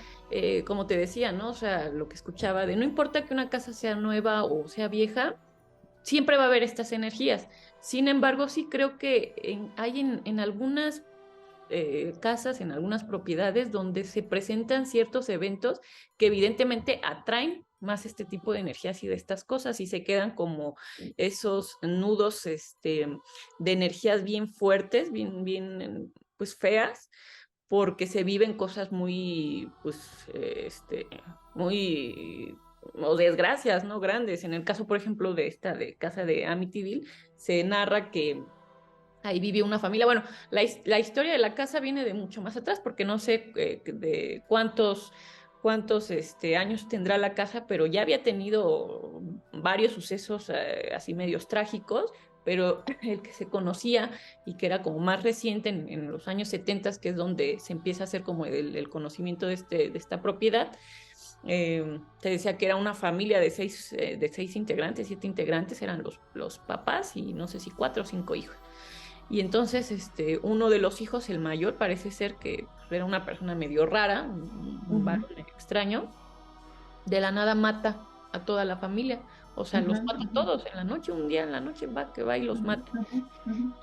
como te decía, ¿no? O sea, lo que escuchaba de no importa que una casa sea nueva o sea vieja, siempre va a haber estas energías. Sin embargo, sí creo que hay en algunas casas, en algunas propiedades donde se presentan ciertos eventos que evidentemente atraen más este tipo de energías y de estas cosas y se quedan como esos nudos de energías bien fuertes, bien, pues feas, porque se viven cosas muy, pues, muy o desgracias, ¿no? Grandes. En el caso, por ejemplo, de esta de casa de Amityville, se narra que ahí vivió una familia. Bueno, la historia de la casa viene de mucho más atrás, porque no sé de cuántos años tendrá la casa, pero ya había tenido varios sucesos así medios trágicos, pero el que se conocía y que era como más reciente en los años 70, que es donde se empieza a hacer como el conocimiento de esta propiedad. Te decía que era una familia de seis integrantes, 7 integrantes, eran los papás y no sé si 4 o 5 hijos. Y entonces, uno de los hijos, el mayor, parece ser que era una persona medio rara, un Uh-huh, varón extraño, de la nada mata a toda la familia. O sea, los uh-huh, mata a todos en la noche, un día en la noche va y los uh-huh, mata. uh-huh, uh-huh.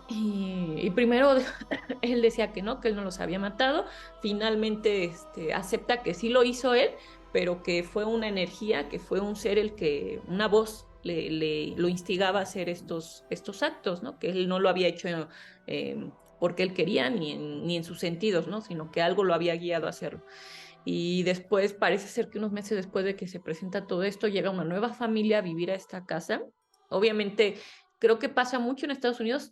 Y primero él decía que no, que él no los había matado. Finalmente, acepta que sí lo hizo él, pero que fue una energía, que fue un ser una voz lo instigaba a hacer estos actos, ¿no? Que él no lo había hecho porque él quería ni en sus sentidos, ¿no? Sino que algo lo había guiado a hacerlo. Y después, parece ser que unos meses después de que se presenta todo esto, llega una nueva familia a vivir a esta casa. Obviamente, creo que pasa mucho en Estados Unidos.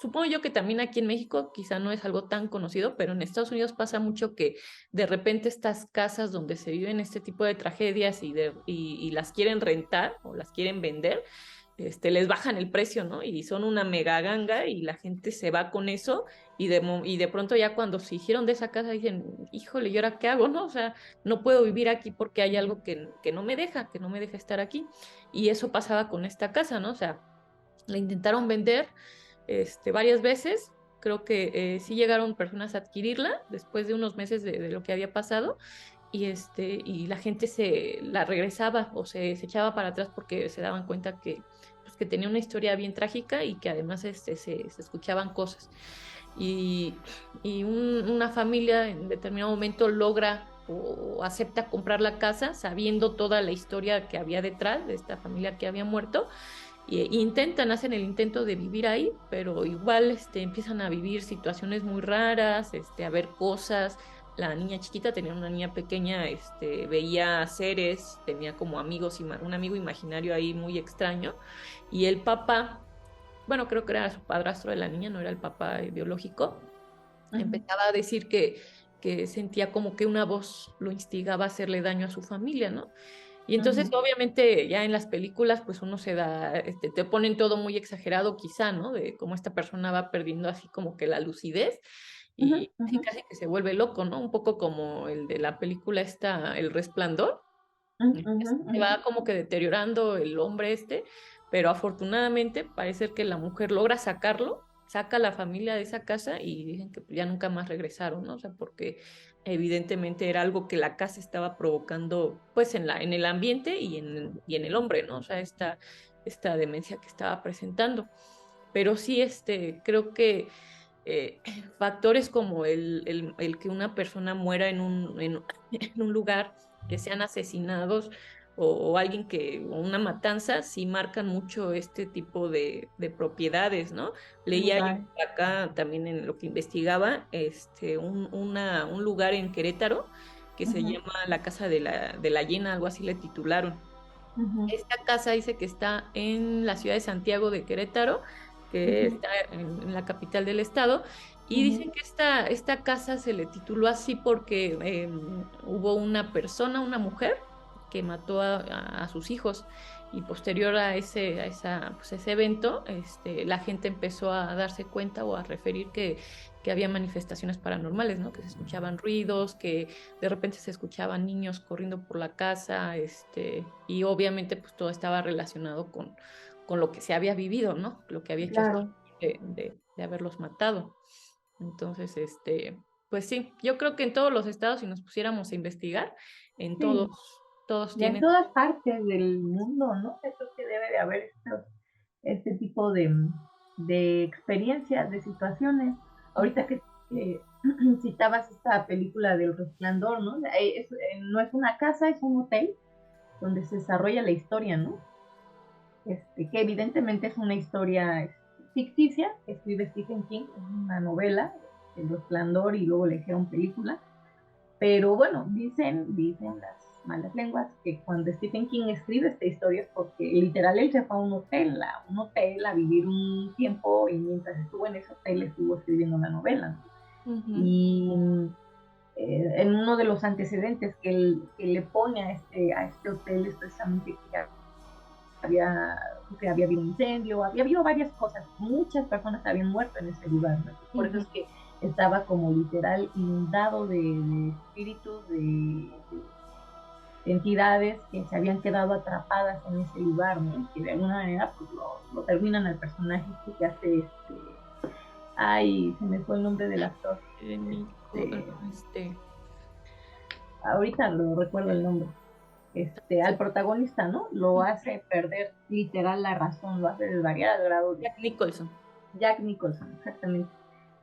Supongo yo que también aquí en México quizá no es algo tan conocido, pero en Estados Unidos pasa mucho que de repente estas casas donde se viven este tipo de tragedias y las quieren rentar o las quieren vender, les bajan el precio, ¿no? Y son una mega ganga y la gente se va con eso y de pronto ya cuando se hicieron de esa casa dicen, híjole, ¿y ahora qué hago, no? O sea, no puedo vivir aquí porque hay algo que no me deja estar aquí. Y eso pasaba con esta casa, ¿no? O sea, la intentaron vender varias veces. Creo que sí llegaron personas a adquirirla después de unos meses de lo que había pasado y la gente se la regresaba o se echaba para atrás porque se daban cuenta pues, que tenía una historia bien trágica y que además se escuchaban cosas. Y, una familia en determinado momento logra o acepta comprar la casa sabiendo toda la historia que había detrás de esta familia que había muerto intentan, hacen el intento de vivir ahí, pero igual empiezan a vivir situaciones muy raras, a ver cosas. La niña chiquita tenía una niña pequeña, veía seres, tenía como amigos, un amigo imaginario ahí muy extraño. Y el papá, bueno, creo que era su padrastro de la niña, no era el papá biológico, Ujú, empezaba a decir que sentía como que una voz lo instigaba a hacerle daño a su familia, ¿no? Y entonces, ujú, obviamente, ya en las películas, pues uno se da, te ponen todo muy exagerado quizá, ¿no? De cómo esta persona va perdiendo así como que la lucidez ujú, y ujú, casi que se vuelve loco, ¿no? Un poco como el de la película esta, El Resplandor. ujú, ujú, Se ujú. va como que deteriorando el hombre pero afortunadamente parece que la mujer logra sacarlo, saca a la familia de esa casa y dicen que ya nunca más regresaron, ¿no? O sea, porque evidentemente era algo que la casa estaba provocando pues en el ambiente y en el hombre, ¿no? O sea, esta demencia que estaba presentando. Pero sí, creo que eh, factores como el que una persona muera en un lugar, que sean asesinados o alguien o una matanza, sí marcan mucho este tipo de propiedades, ¿no? Leía yo Lugar. acá también en lo que investigaba, un lugar en Querétaro que se Ujú, llama la Casa de la Llena, algo así le titularon. ujú, Esta casa dice que está en la ciudad de Santiago de Querétaro, que ujú, está en la capital del estado, y ujú, dicen que esta casa se le tituló así porque hubo una persona, una mujer, que mató a sus hijos. Y posterior pues, ese evento, la gente empezó a darse cuenta o a referir que había manifestaciones paranormales, ¿no? Que se escuchaban ruidos, que de repente se escuchaban niños corriendo por la casa, y obviamente pues todo estaba relacionado con lo que se había vivido, ¿no? Lo que había hecho claro. de haberlos matado. Entonces, pues sí, yo creo que en todos los estados, si nos pusiéramos a investigar, en Sí. todos Y en tienen. todas partes del mundo, ¿no? Yo creo que debe de haber este tipo de experiencias, de situaciones. Ahorita que citabas esta película del Resplandor, ¿no? No es una casa, es un hotel donde se desarrolla la historia, ¿no? Que evidentemente es una historia ficticia que escribe Stephen King, es una novela, El Resplandor, y luego le hicieron película. Pero bueno, dicen las malas lenguas que cuando Stephen King escribe esta historia es porque literal él se fue a un hotel a vivir un tiempo y mientras estuvo en ese hotel estuvo escribiendo una novela, ¿no? Ujú, Y en uno de los antecedentes que le pone a este hotel es precisamente había, que había habido un incendio, había habido varias cosas, muchas personas habían muerto en ese lugar, ¿no? Por eso ujú, es que estaba como literal inundado de espíritus, de entidades que se habían quedado atrapadas en ese lugar, ¿no? Y que de alguna manera pues lo terminan al personaje que hace ay, se me fue el nombre del actor, Nico, este, este, ahorita lo recuerdo el nombre, al protagonista, ¿no? Lo hace perder literal la razón, lo hace desvariar al grado de Jack Nicholson. Jack Nicholson, exactamente.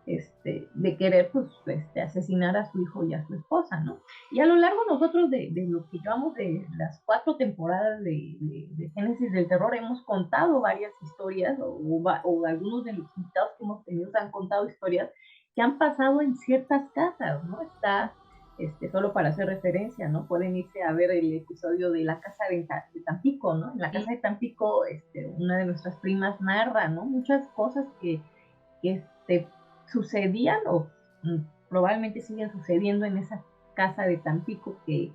de querer pues asesinar a su hijo y a su esposa, ¿no? Y a lo largo nosotros de lo que llevamos de las 4 temporadas de Génesis del Terror hemos contado varias historias o algunos de los invitados que hemos tenido han contado historias que han pasado en ciertas casas, ¿no? Está, solo para hacer referencia, ¿no? Pueden irse a ver el episodio de la casa de Tampico, ¿no? En la casa de Tampico, una de nuestras primas narra, ¿no? Muchas cosas que sucedían o probablemente siguen sucediendo en esa casa de Tampico que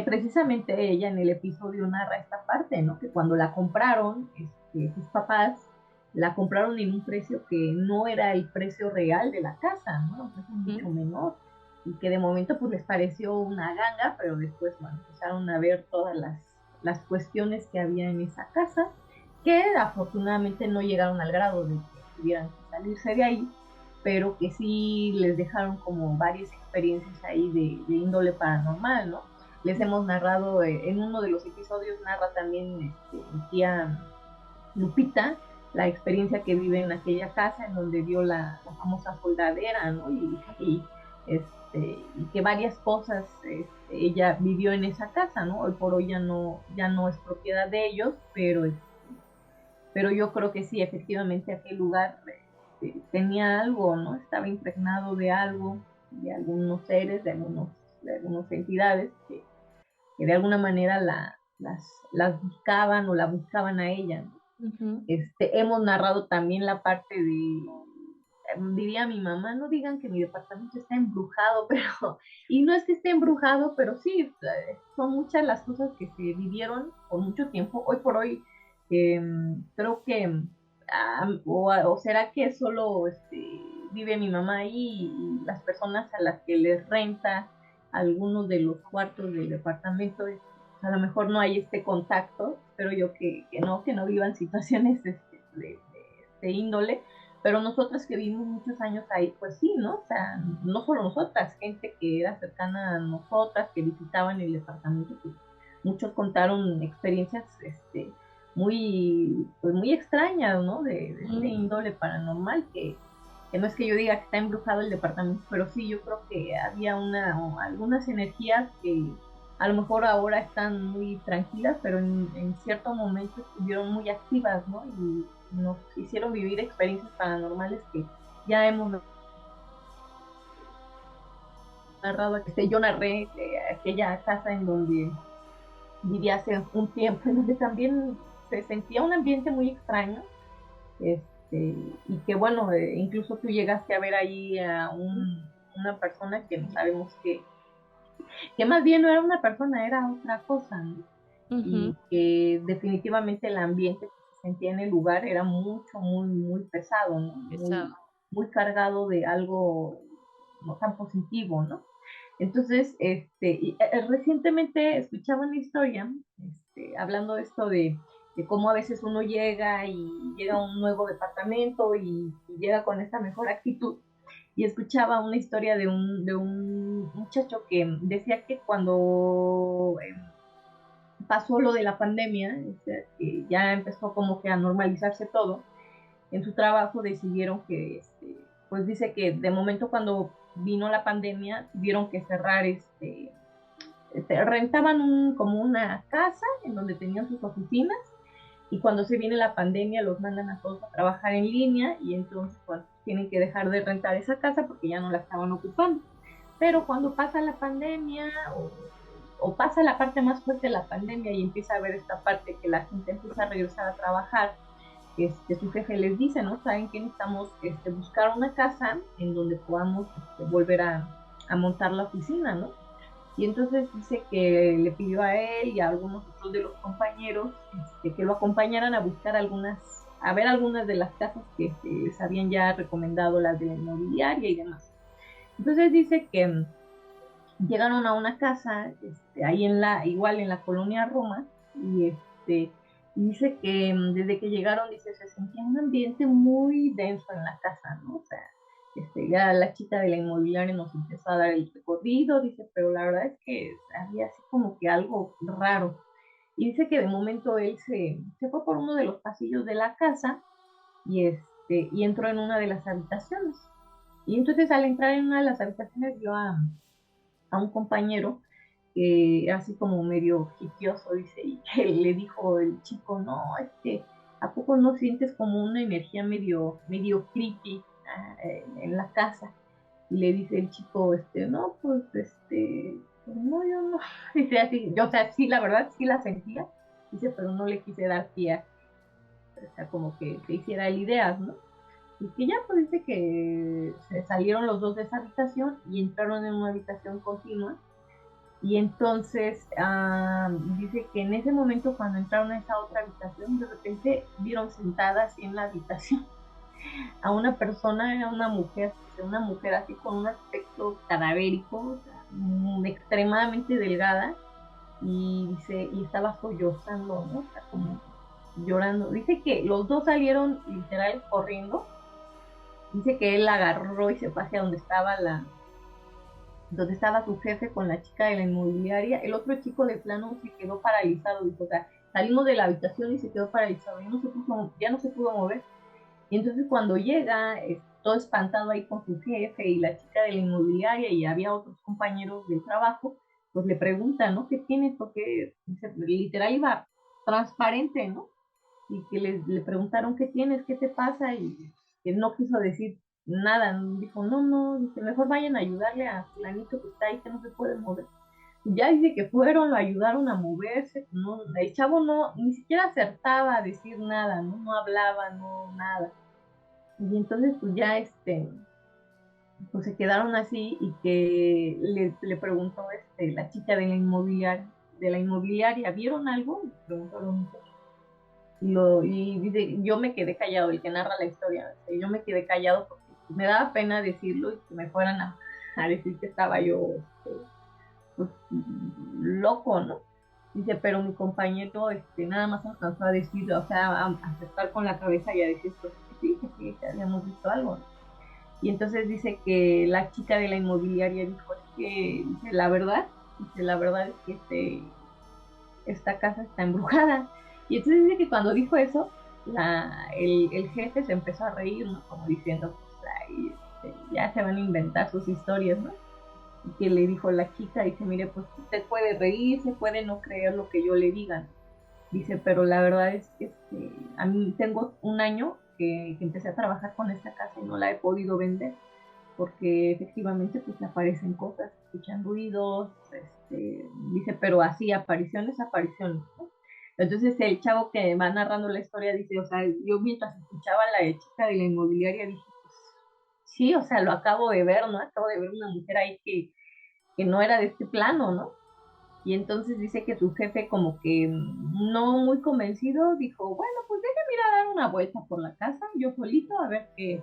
precisamente ella en el episodio narra esta parte, ¿no? Que cuando la compraron, sus papás la compraron en un precio que no era el precio real de la casa, ¿no? Un precio mucho menor y que de momento pues les pareció una ganga, pero después, bueno, empezaron a ver todas las cuestiones que había en esa casa, que afortunadamente no llegaron al grado de que tuvieran que salirse de ahí, pero que sí les dejaron como varias experiencias ahí de índole paranormal, ¿no? Les hemos narrado, en uno de los episodios narra también mi tía Lupita, la experiencia que vive en aquella casa en donde vio la famosa soldadera, ¿no? Y que varias cosas ella vivió en esa casa, ¿no? Hoy por hoy ya no es propiedad de ellos, pero yo creo que sí, efectivamente aquel lugar tenía algo, ¿no? Estaba impregnado de algo, de algunos seres, de algunas entidades que de alguna manera las buscaban o la buscaban a ella, ¿no? Hemos narrado también la parte diría mi mamá, no digan que mi departamento está embrujado, pero, y no es que esté embrujado, pero sí, son muchas las cosas que se vivieron por mucho tiempo. Hoy por hoy, creo que, o será que solo vive mi mamá ahí y las personas a las que les renta algunos de los cuartos del departamento, a lo mejor no hay este contacto, espero yo que no vivan situaciones de índole, pero nosotras que vivimos muchos años ahí, pues sí, ¿no? O sea, no solo nosotras, gente que era cercana a nosotras, que visitaban el departamento, pues muchos contaron experiencias pues muy extrañas, ¿no? De este índole paranormal, que no es que yo diga que está embrujado el departamento, pero sí, yo creo que había algunas energías que a lo mejor ahora están muy tranquilas, pero en cierto momento estuvieron muy activas, ¿no? Y nos hicieron vivir experiencias paranormales que ya hemos narrado. Yo narré aquella casa en donde vivía hace un tiempo, en donde también se sentía un ambiente muy extraño, y que bueno, incluso tú llegaste a ver ahí a una persona que no sabemos que más bien no era una persona, era otra cosa, ¿no? Y que definitivamente el ambiente que se sentía en el lugar era muy pesado, ¿no? Muy cargado de algo no tan positivo, ¿no? Entonces, recientemente escuchaba una historia, hablando de esto de cómo a veces uno llega y llega a un nuevo departamento y llega con esta mejor actitud, y escuchaba una historia de un muchacho que decía que cuando pasó lo de la pandemia, que ya empezó como que a normalizarse todo, en su trabajo decidieron que, pues dice que de momento cuando vino la pandemia tuvieron que cerrar, rentaban como una casa en donde tenían sus oficinas, y cuando se viene la pandemia los mandan a todos a trabajar en línea y entonces pues, tienen que dejar de rentar esa casa porque ya no la estaban ocupando. Pero cuando pasa la pandemia o pasa la parte más fuerte de la pandemia y empieza a ver esta parte que la gente empieza a regresar a trabajar, su jefe les dice, ¿no? Saben que necesitamos buscar una casa en donde podamos volver a montar la oficina, ¿no? Y entonces dice que le pidió a él y a algunos otros de los compañeros que lo acompañaran a buscar a ver algunas de las casas que les habían ya recomendado, las de la inmobiliaria y demás. Entonces dice que llegaron a una casa ahí igual en la colonia Roma, y dice que desde que llegaron, dice, se sentía un ambiente muy denso en la casa, ¿no? O sea, ya la chica de la inmobiliaria nos empezó a dar el recorrido, dice, pero la verdad es que había así como que algo raro. Y dice que de momento él se fue por uno de los pasillos de la casa y entró en una de las habitaciones. Y entonces al entrar en una de las habitaciones vio a un compañero que era así como medio hipioso, dice, y que le dijo el chico, no, ¿a poco no sientes como una energía medio creepy en la casa? Y le dice el chico, no, pues, pues no, yo no, dice así, yo, o sea, sí, la verdad, sí la sentía, dice, pero no le quise dar pie, o sea, como que se hiciera el ideas, ¿no? Y que ya, pues dice que se salieron los dos de esa habitación y entraron en una habitación continua. Y entonces dice que en ese momento cuando entraron a esa otra habitación, de repente vieron sentada así en la habitación a una persona, era una mujer así con un aspecto cadavérico, o sea, extremadamente delgada, y dice, y estaba sollozando, ¿no? O sea, como llorando. Dice que los dos salieron literal corriendo. Dice que él la agarró y se fue hacia donde estaba su jefe con la chica de la inmobiliaria. El otro chico de plano se quedó paralizado, dijo, o sea, salimos de la habitación y se quedó paralizado, ya no se pudo mover. Y entonces cuando llega, todo espantado ahí con su jefe y la chica de la inmobiliaria y había otros compañeros del trabajo, pues le preguntan, ¿no? ¿Qué tienes? Porque literal iba transparente, ¿no? Y que le preguntaron, ¿qué tienes? ¿Qué te pasa? Y que no quiso decir nada, dijo, no, no, dice, mejor vayan a ayudarle a fulanito que está ahí, que no se puede mover. Ya dice que fueron, lo ayudaron a moverse, no, el chavo no, ni siquiera acertaba a decir nada, no, no hablaba, no, nada. Y entonces pues ya pues se quedaron así y que le preguntó la chica de la inmobiliaria, ¿vieron algo? Y preguntó a los muchachos. Y dice, yo me quedé callado, el que narra la historia, o sea, yo me quedé callado porque me daba pena decirlo y que me fueran a decir que estaba yo pues, loco, ¿no? Dice, pero mi compañero nada más alcanzó a decir, o sea, a aceptar con la cabeza y a decir, pues que habíamos visto algo, ¿no? Y entonces dice que la chica de la inmobiliaria dijo, es que, dice, la verdad es que esta casa está embrujada. Y entonces dice que cuando dijo eso, el jefe se empezó a reír, ¿no? Como diciendo, pues ahí, ya se van a inventar sus historias, ¿no? Y que le dijo la chica, dice, mire, pues usted puede reír, se puede no creer lo que yo le diga, ¿no? Dice, pero la verdad es que a mí tengo un año que empecé a trabajar con esta casa y no la he podido vender porque efectivamente pues le aparecen cosas, escuchan ruidos, dice, pero así, apariciones, ¿no? Entonces el chavo que va narrando la historia dice, o sea, yo mientras escuchaba a la chica de la inmobiliaria dije, pues sí, o sea, lo acabo de ver, ¿no? Acabo de ver una mujer ahí que no era de este plano, ¿no? Y entonces dice que su jefe como que no muy convencido dijo, bueno, pues déjame ir a dar una vuelta por la casa, yo solito, a ver qué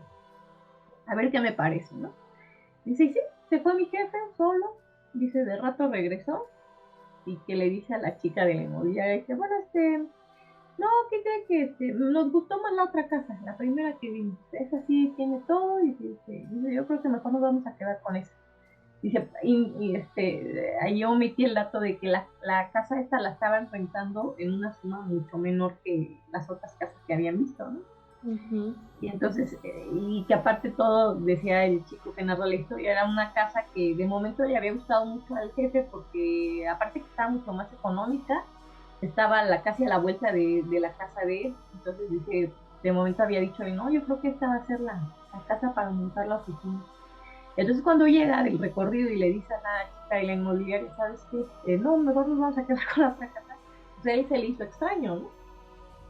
me parece, ¿no? Dice, y sí, se fue mi jefe solo, dice, de rato regresó y que le dice a la chica de la inmobiliaria, dice, bueno, no, ¿qué cree que nos gustó más la otra casa, la primera que vimos? Esa sí tiene todo y dice, yo creo que mejor nos vamos a quedar con esa. Dice, ahí yo omití el dato de que la casa esta la estaban rentando en una suma mucho menor que las otras casas que habían visto, ¿no? Ujú. Y entonces, y que aparte todo, decía el chico que narra la historia, era una casa que de momento le había gustado mucho al jefe porque aparte que estaba mucho más económica, estaba casi a la vuelta de la casa de él. Entonces dice, de momento había dicho, no, yo creo que esta va a ser la casa para montar la oficina. Entonces cuando llega del recorrido y le dice a la chica de la inmobiliaria, ¿sabes qué? No, mejor nos vamos a quedar con la otra casa. Pues a él se le hizo extraño, ¿no?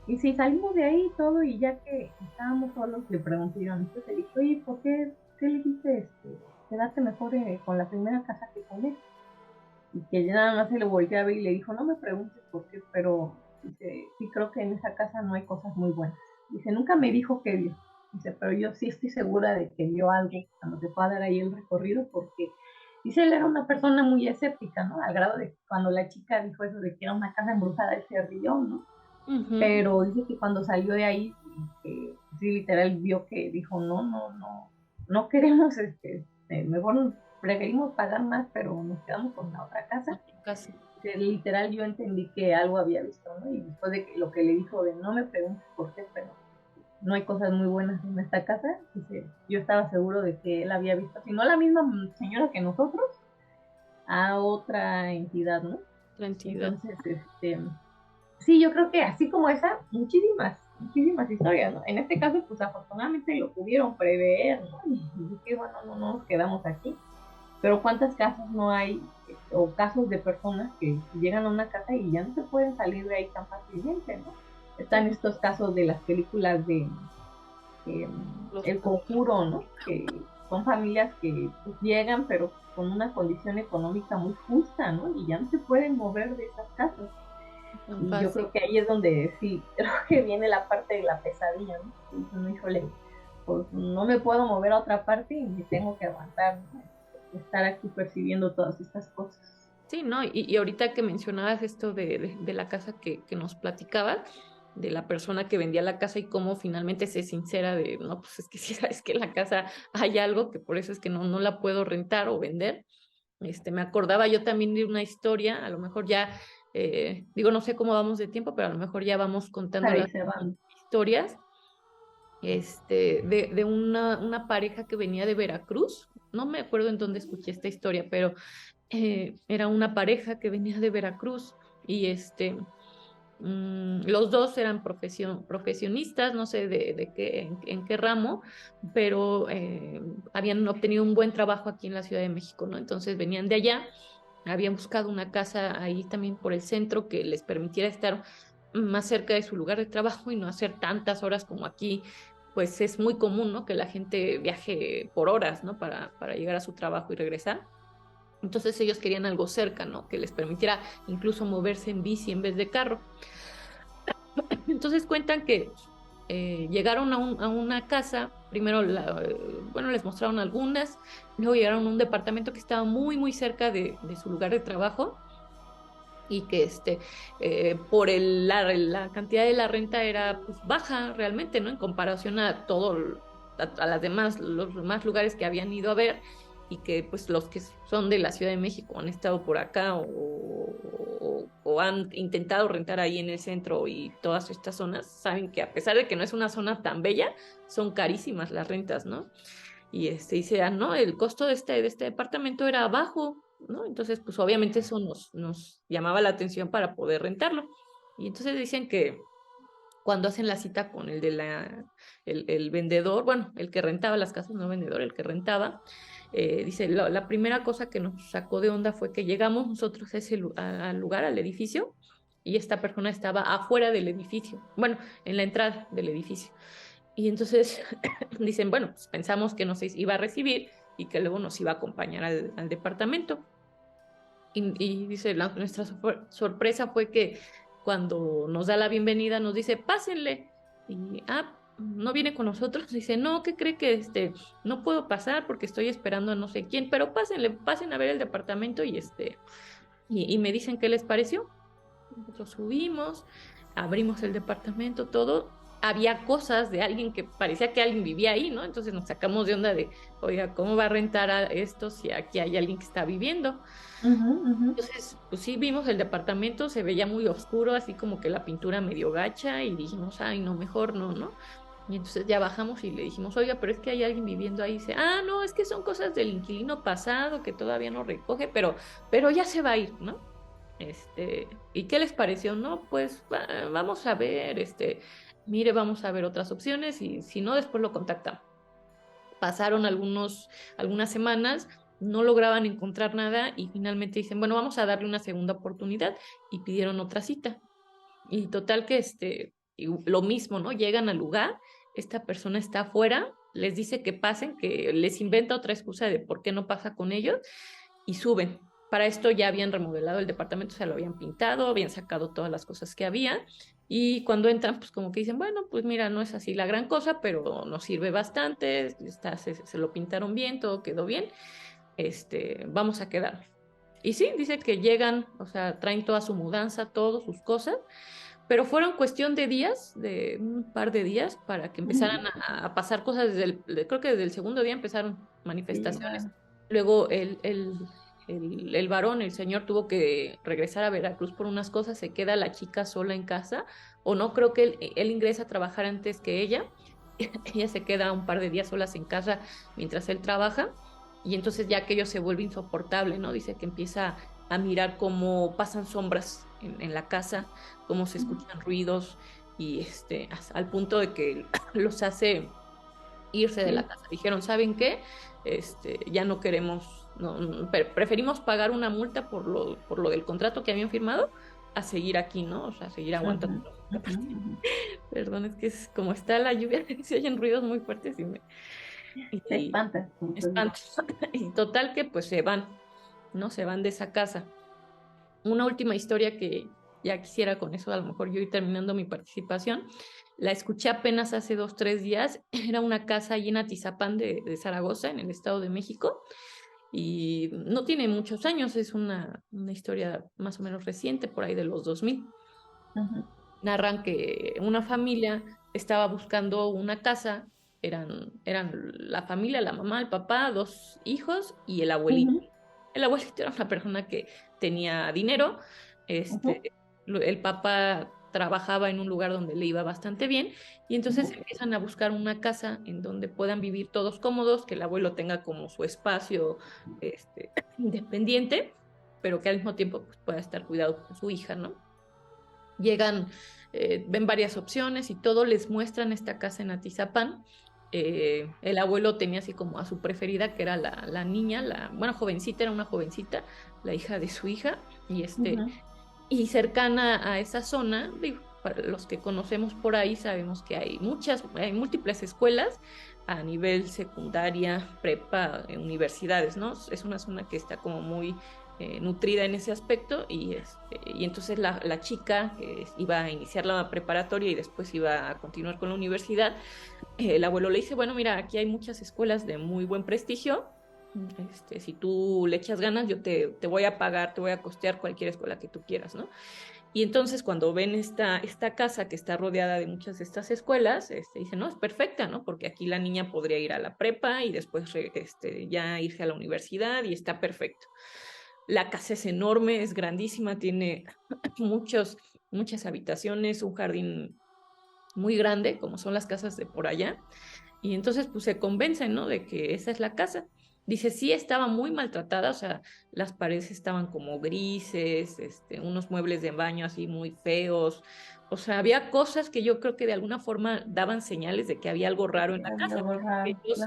Y si salimos de ahí todo y ya que estábamos solos, le pregunté yo, entonces le dije, oye, ¿por qué elegiste quedarte mejor con la primera casa que con él? Y que ya nada más se le volteaba y le dijo, no me preguntes por qué, pero dice, sí creo que en esa casa no hay cosas muy buenas. Dice, nunca me dijo qué vio. Dice, pero yo sí estoy segura de que vio algo cuando te fue a dar ahí el recorrido, porque dice, él era una persona muy escéptica, ¿no? Al grado de que cuando la chica dijo eso de que era una casa embrujada, él se rió, ¿no? Ujú. Pero dice que cuando salió de ahí, sí, literal vio que dijo, no, no, no, no queremos, mejor preferimos pagar más, pero nos quedamos con la otra casa. Otra casa. Que literal yo entendí que algo había visto, ¿no? Y después de lo que le dijo de no me preguntes por qué, pero no hay cosas muy buenas en esta casa. Dice, yo estaba seguro de que él había visto, si no la misma señora que nosotros, a otra entidad, ¿no? Tranquilidad. Entonces, sí, yo creo que así como esa, muchísimas historias, ¿no? En este caso, pues afortunadamente lo pudieron prever, ¿no? Y que bueno, no nos quedamos aquí. Pero ¿cuántos casos no hay, o casos de personas que llegan a una casa y ya no se pueden salir de ahí tan fácilmente, ¿no? Están estos casos de las películas de eh, Los El Conjuro, ¿no? Que son familias que pues, llegan, pero con una condición económica muy justa, ¿no? Y ya no se pueden mover de esas casas. tan Y yo fácil. creo que ahí es donde sí, creo que viene la parte de la pesadilla, ¿no? Y dicen, híjole, pues no me puedo mover a otra parte y me tengo que aguantar, ¿no? Estar aquí percibiendo todas estas cosas. Sí, ¿no? Y ahorita que mencionabas esto de la casa que nos platicabas, de la persona que vendía la casa y cómo finalmente se sincera de, no, pues es que sí sabes que en la casa hay algo que por eso es que no la puedo rentar o vender. Me acordaba yo también de una historia, a lo mejor ya, digo, no sé cómo vamos de tiempo, pero a lo mejor ya vamos contando Para las ir cerrando. historias, de una pareja que venía de Veracruz. No me acuerdo en dónde escuché esta historia, pero era una pareja que venía de Veracruz y los dos eran profesionistas, no sé de qué, en qué ramo, pero habían obtenido un buen trabajo aquí en la Ciudad de México, ¿no? Entonces venían de allá, habían buscado una casa ahí también por el centro que les permitiera estar más cerca de su lugar de trabajo y no hacer tantas horas como aquí. Pues es muy común, ¿no? Que la gente viaje por horas, ¿no? Para llegar a su trabajo y regresar. Entonces ellos querían algo cerca, ¿no? Que les permitiera incluso moverse en bici en vez de carro. Entonces cuentan que llegaron a una casa, primero, bueno, les mostraron algunas, luego llegaron a un departamento que estaba muy, muy cerca de su lugar de trabajo y que por la cantidad de la renta era pues baja realmente, ¿no? En comparación a a las demás, los demás lugares que habían ido a ver y que pues los que son de la Ciudad de México han estado por acá o han intentado rentar ahí en el centro y todas estas zonas, saben que a pesar de que no es una zona tan bella, son carísimas las rentas, ¿no? Y dice, ah, no, el costo de este departamento era bajo, ¿no? Entonces, pues obviamente eso nos llamaba la atención para poder rentarlo. Y entonces dicen que cuando hacen la cita con el vendedor, bueno, el que rentaba las casas, no vendedor, el que rentaba, dice, la primera cosa que nos sacó de onda fue que llegamos nosotros a al lugar, al edificio, y esta persona estaba afuera del edificio, bueno, en la entrada del edificio. Y entonces dicen, bueno, pues pensamos que nos iba a recibir y que luego nos iba a acompañar al departamento. Y dice, nuestra sorpresa fue que cuando nos da la bienvenida nos dice, pásenle. Y, no viene con nosotros. Dice, no, ¿qué cree que no puedo pasar porque estoy esperando a no sé quién? Pero pásenle, pasen a ver el departamento y me dicen qué les pareció. Nosotros subimos, abrimos el departamento, todo. Había cosas de alguien que parecía que alguien vivía ahí, ¿no? Entonces nos sacamos de onda de, oiga, ¿cómo va a rentar a esto si aquí hay alguien que está viviendo? Ujú, ujú. Entonces, pues sí, vimos el departamento, se veía muy oscuro, así como que la pintura medio gacha, y dijimos, ay, no, mejor no, ¿no? Y entonces ya bajamos y le dijimos, oiga, pero es que hay alguien viviendo ahí. Y dice, no, es que son cosas del inquilino pasado que todavía no recoge, pero ya se va a ir, ¿no? ¿Y qué les pareció? No, pues vamos a ver, mire, vamos a ver otras opciones y si no, después lo contactamos. Pasaron algunas semanas, no lograban encontrar nada y finalmente dicen, bueno, vamos a darle una segunda oportunidad y pidieron otra cita. Y total que y lo mismo, ¿no? Llegan al lugar, esta persona está afuera, les dice que pasen, que les inventa otra excusa de por qué no pasa con ellos y suben. Para esto ya habían remodelado el departamento, se lo habían pintado, habían sacado todas las cosas que había y cuando entran, pues como que dicen, bueno, pues mira, no es así la gran cosa, pero nos sirve bastante, se lo pintaron bien, todo quedó bien, vamos a quedar. Y sí, dice que llegan, o sea, traen toda su mudanza, todas sus cosas, pero fueron cuestión de días, de un par de días, para que empezaran Ujú. a pasar cosas creo que desde el segundo día empezaron Sí, manifestaciones. wow. Luego el varón, el señor, tuvo que regresar a Veracruz por unas cosas, se queda la chica sola en casa, o no, creo que él ingresa a trabajar antes que ella, ella se queda un par de días solas en casa mientras él trabaja, y entonces ya aquello se vuelve insoportable, ¿no? Dice que empieza a mirar cómo pasan sombras en la casa, cómo se escuchan ruidos, y al punto de que los hace irse de la casa. Dijeron, ¿saben qué? Ya no queremos, preferimos pagar una multa por lo del contrato que habían firmado a seguir aquí, ¿no? O sea, seguir aguantando. Perdón, es que es como está la lluvia, se oyen ruidos muy fuertes Te y espantas. espanto. Y total que pues se van, ¿no? Se van de esa casa. Una última historia que ya quisiera con eso, a lo mejor yo ir terminando mi participación. La escuché apenas hace 2, 3 días. Era una casa allí en Atizapán de Zaragoza, en el Estado de México. Y no tiene muchos años, es una historia más o menos reciente, por ahí de los 2000. Narran que una familia estaba buscando una casa, eran la familia, la mamá, el papá, 2 hijos y el abuelito. El abuelito era una persona que tenía dinero, el papá trabajaba en un lugar donde le iba bastante bien, y entonces empiezan a buscar una casa en donde puedan vivir todos cómodos, que el abuelo tenga como su espacio independiente, pero que al mismo tiempo pues, pueda estar cuidado con su hija, ¿no? Llegan, ven varias opciones y todo, les muestran esta casa en Atizapán. El abuelo tenía así como a su preferida, que era la niña, bueno, jovencita, era una jovencita, la hija de su hija, y cercana a esa zona, digo, para los que conocemos por ahí, sabemos que hay múltiples escuelas a nivel secundaria, prepa, universidades, ¿no? Es una zona que está como muy nutrida en ese aspecto, y entonces la chica que iba a iniciar la preparatoria y después iba a continuar con la universidad, el abuelo le dice, bueno, mira, aquí hay muchas escuelas de muy buen prestigio, si tú le echas ganas, yo te voy a pagar, te voy a costear cualquier escuela que tú quieras, ¿no? Y entonces cuando ven esta casa que está rodeada de muchas de estas escuelas, dicen, no, es perfecta, ¿no? Porque aquí la niña podría ir a la prepa y después ya irse a la universidad y está perfecto. La casa es enorme, es grandísima, tiene muchas habitaciones, un jardín muy grande, como son las casas de por allá. Y entonces pues se convencen, ¿no? De que esa es la casa. Dice, sí, estaba muy maltratada, o sea, las paredes estaban como grises, unos muebles de baño así muy feos. O sea, había cosas que yo creo que de alguna forma daban señales de que había algo raro en la casa. Ellos,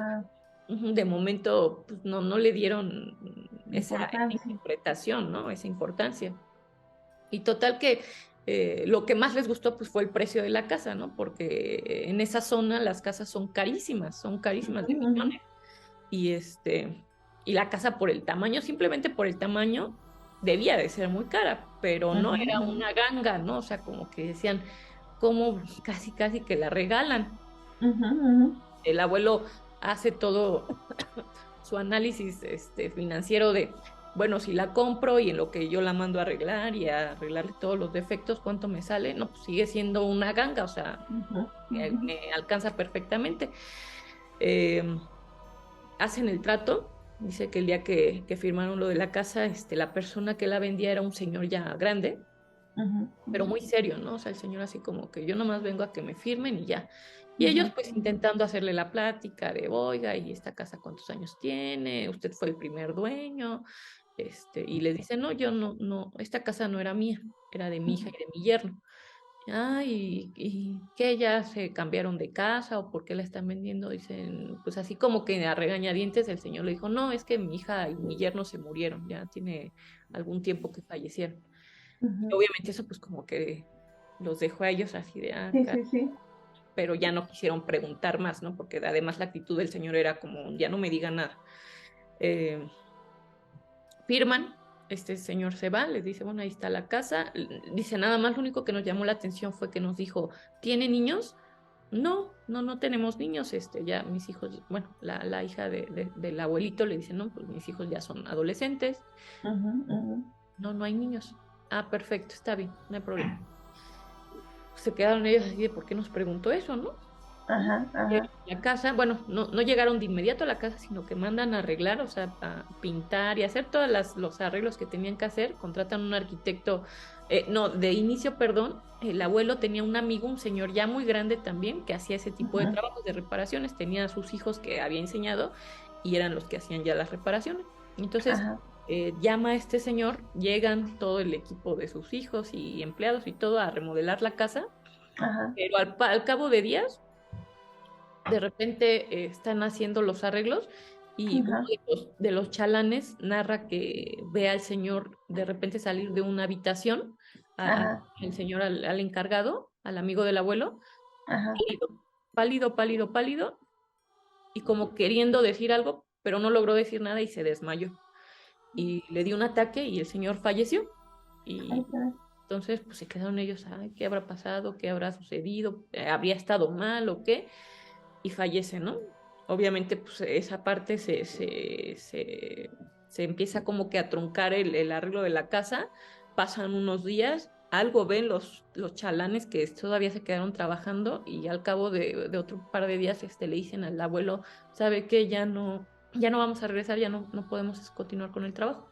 de momento, pues no le dieron esa Importancia. interpretación, ¿no? Esa importancia. Y total que lo que más les gustó pues fue el precio de la casa, ¿no? Porque en esa zona las casas son carísimas de millones. Y y la casa por el tamaño, simplemente por el tamaño, debía de ser muy cara, pero no era una ganga, ¿no? O sea, como que decían, como casi casi que la regalan. El abuelo hace todo su análisis financiero de, bueno, si la compro y en lo que yo la mando a arreglar y a arreglarle todos los defectos, ¿cuánto me sale? No, pues sigue siendo una ganga, o sea, me alcanza perfectamente. Eh, Hacen el trato, dice que el día que firmaron lo de la casa, la persona que la vendía era un señor ya grande, pero muy serio, ¿no? O sea, el señor así como que yo nomás vengo a que me firmen y ya. Y ellos pues intentando hacerle la plática de, oiga, ¿y esta casa cuántos años tiene? Usted fue el primer dueño. Y les dice, no, yo no, esta casa no era mía, era de mi hija y de mi yerno. Ah, y que ya se cambiaron de casa o por qué la están vendiendo, dicen, pues así como que a regañadientes el señor le dijo, no, es que mi hija y mi yerno se murieron, ya tiene algún tiempo que fallecieron. Y obviamente eso pues como que los dejó a ellos así de, Sí, sí, sí. pero ya no quisieron preguntar más, ¿no? Porque además la actitud del señor era como, ya no me diga nada. Eh, Firman, este señor se va, les dice, bueno, ahí está la casa. Dice, nada más, lo único que nos llamó la atención fue que nos dijo, ¿tiene niños? No tenemos niños, ya mis hijos, bueno, la hija del abuelito le dice, no, pues mis hijos ya son adolescentes, no hay niños. Ah, perfecto, está bien, no hay problema. Se quedaron ellos así de, ¿por qué nos preguntó eso, no? Ajá. La casa, bueno, no llegaron de inmediato a la casa, sino que mandan a arreglar, o sea, a pintar y hacer todos los arreglos que tenían que hacer. Contratan un arquitecto, no, de inicio, perdón, el abuelo tenía un amigo, un señor ya muy grande también, que hacía ese tipo de Ajá. trabajos de reparaciones, tenía a sus hijos que había enseñado y eran los que hacían ya las reparaciones. Entonces, Ajá. llama a este señor, llegan todo el equipo de sus hijos y empleados y todo a remodelar la casa, Ajá. pero al cabo de días de repente están haciendo los arreglos y uno Ajá. de los chalanes narra que ve al señor de repente salir de una habitación, Ajá. el señor al encargado, al amigo del abuelo, Ajá. pálido, pálido, pálido, pálido, y como queriendo decir algo, pero no logró decir nada y se desmayó. Y le dio un ataque y el señor falleció. Ay, Y caray. entonces pues se quedaron ellos, ay, ¿qué habrá pasado? ¿Qué habrá sucedido? ¿Habría estado mal o qué? Y fallece, ¿no? Obviamente, pues esa parte se empieza como que a truncar el arreglo de la casa, pasan unos días, algo ven los chalanes que todavía se quedaron trabajando y al cabo de otro par de días le dicen al abuelo, ¿sabe qué? Ya no vamos a regresar, ya no podemos continuar con el trabajo.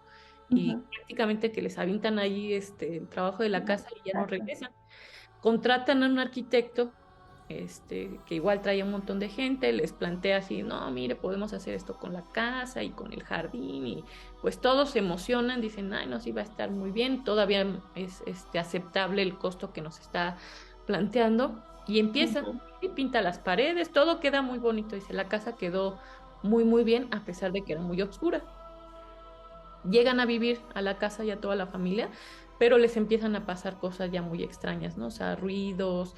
Ajá. Y prácticamente que les avientan ahí el trabajo de la La casa y ya no casa. regresan. Contratan a un arquitecto, que igual trae un montón de gente, les plantea así, no, mire, podemos hacer esto con la casa y con el jardín, y pues todos se emocionan, dicen, ay, no, sí va a estar muy bien, todavía es aceptable el costo que nos está planteando, y empieza, Ajá. y pinta las paredes, todo queda muy bonito, dice, la casa quedó muy, muy bien, a pesar de que era muy oscura. Llegan a vivir a la casa ya toda la familia, pero les empiezan a pasar cosas ya muy extrañas, ¿no? O sea, ruidos,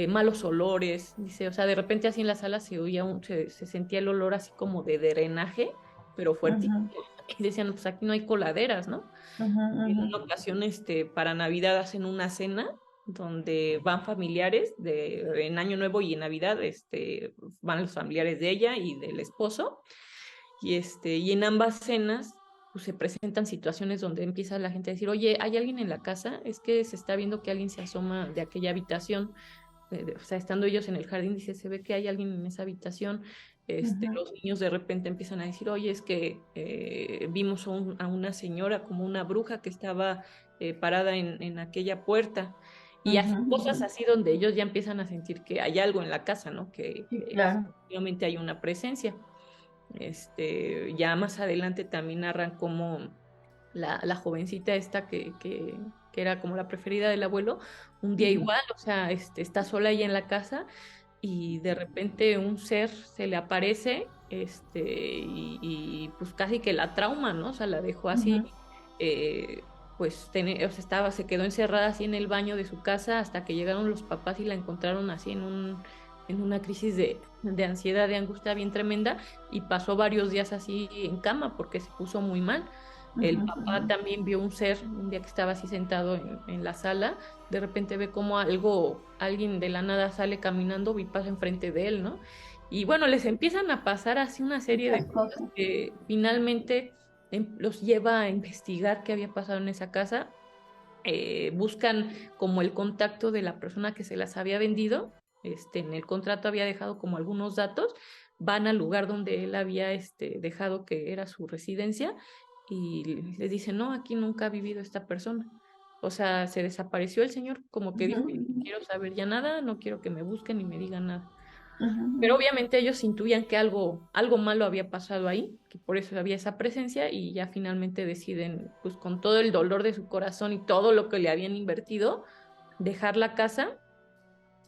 malos olores, dice, o sea, de repente así en la sala se sentía el olor así como de drenaje, pero fuerte. Ajá. Y decían, pues aquí no hay coladeras, ¿no? Ajá. En Ajá. una ocasión, para Navidad hacen una cena donde van familiares en Año Nuevo y en Navidad, van los familiares de ella y del esposo. Y en ambas cenas pues, se presentan situaciones donde empieza la gente a decir, oye, ¿hay alguien en la casa? Es que se está viendo que alguien se asoma de aquella habitación. O sea, estando ellos en el jardín, dice, se ve que hay alguien en esa habitación. Ajá. Los niños de repente empiezan a decir, oye, es que vimos a una señora como una bruja que estaba parada en aquella puerta. Y Ajá. hacen cosas así donde ellos ya empiezan a sentir que hay algo en la casa, ¿no? Sí, Que claro. efectivamente hay una presencia. Ya más adelante también narran cómo la jovencita esta que era como la preferida del abuelo, un día Ajá. igual, o sea, está sola ella en la casa y de repente un ser se le aparece, y pues casi que la trauma, ¿no? O sea, la dejó así, Ajá. pues o sea, se quedó encerrada así en el baño de su casa hasta que llegaron los papás y la encontraron así en una crisis de ansiedad, de angustia bien tremenda y pasó varios días así en cama porque se puso muy mal. El Ajá. papá también vio un ser, un día que estaba así sentado en la sala, de repente ve como alguien de la nada sale caminando y pasa enfrente de él, ¿no? Y bueno, les empiezan a pasar así una serie de Muchas cosas cosas. que finalmente los lleva a investigar qué había pasado en esa casa. Buscan como el contacto de la persona que se las había vendido. En el contrato había dejado como algunos datos. Van al lugar donde él había dejado que era su residencia y les dicen, no, aquí nunca ha vivido esta persona. O sea, se desapareció el señor, como que Ajá. dijo, no quiero saber ya nada, no quiero que me busquen ni me digan nada. Ajá. Pero obviamente ellos intuían que algo malo había pasado ahí, que por eso había esa presencia y ya finalmente deciden, pues con todo el dolor de su corazón y todo lo que le habían invertido, dejar la casa.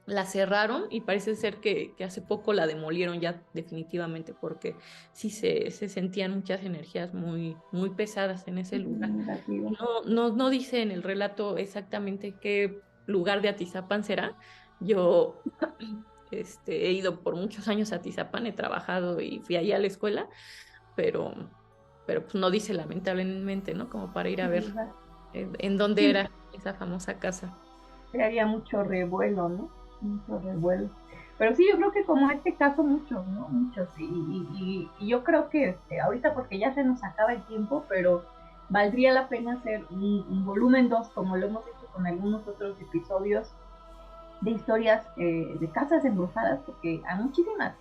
La cerraron y parece ser que hace poco la demolieron ya definitivamente porque sí se sentían muchas energías muy, muy pesadas en ese lugar. Negativo. No dice en el relato exactamente qué lugar de Atizapán será. Yo he ido por muchos años a Atizapán, he trabajado y fui allá a la escuela, pero, pero pues no dice lamentablemente, ¿no? Como para ir a ver ¿Verdad? en dónde Sí, era esa famosa casa. crearía mucho revuelo, ¿no? Mucho revuelo. Pero sí, yo creo que como este caso, muchos, ¿no? Muchos. Y yo creo que ahorita, porque ya se nos acaba el tiempo, pero valdría la pena hacer un volumen 2 como lo hemos hecho con algunos otros episodios, de historias de casas embrujadas, porque hay muchísimas.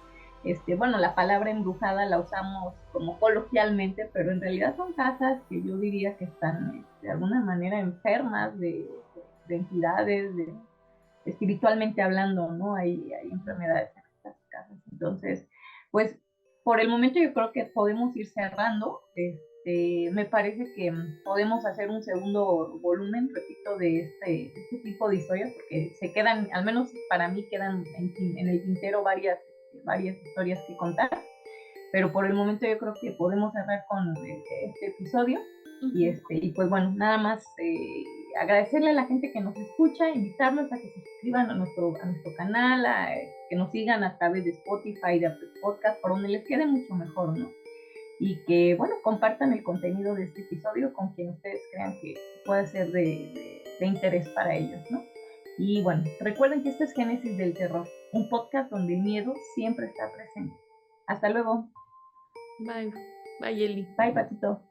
Bueno, la palabra embrujada la usamos como coloquialmente, pero en realidad son casas que yo diría que están de alguna manera enfermas de entidades, espiritualmente hablando, ¿no? Hay enfermedades en estas casas. Entonces, pues por el momento yo creo que podemos ir cerrando. Me parece que podemos hacer un segundo volumen, repito, de este tipo de historias, porque se quedan, al menos para mí, quedan en el tintero varias historias que contar, pero por el momento yo creo que podemos cerrar con este episodio. Y pues bueno, nada más agradecerle a la gente que nos escucha, invitarlos a que se suscriban a nuestro canal, que nos sigan a través de Spotify, de Apple Podcast, por donde les quede mucho mejor, ¿no? Y que, bueno, compartan el contenido de este episodio con quien ustedes crean que puede ser de interés para ellos, ¿no? Y bueno, recuerden que esto es Génesis del Terror, un podcast donde el miedo siempre está presente. Hasta luego. Bye, bye, Eli. Bye, Patito.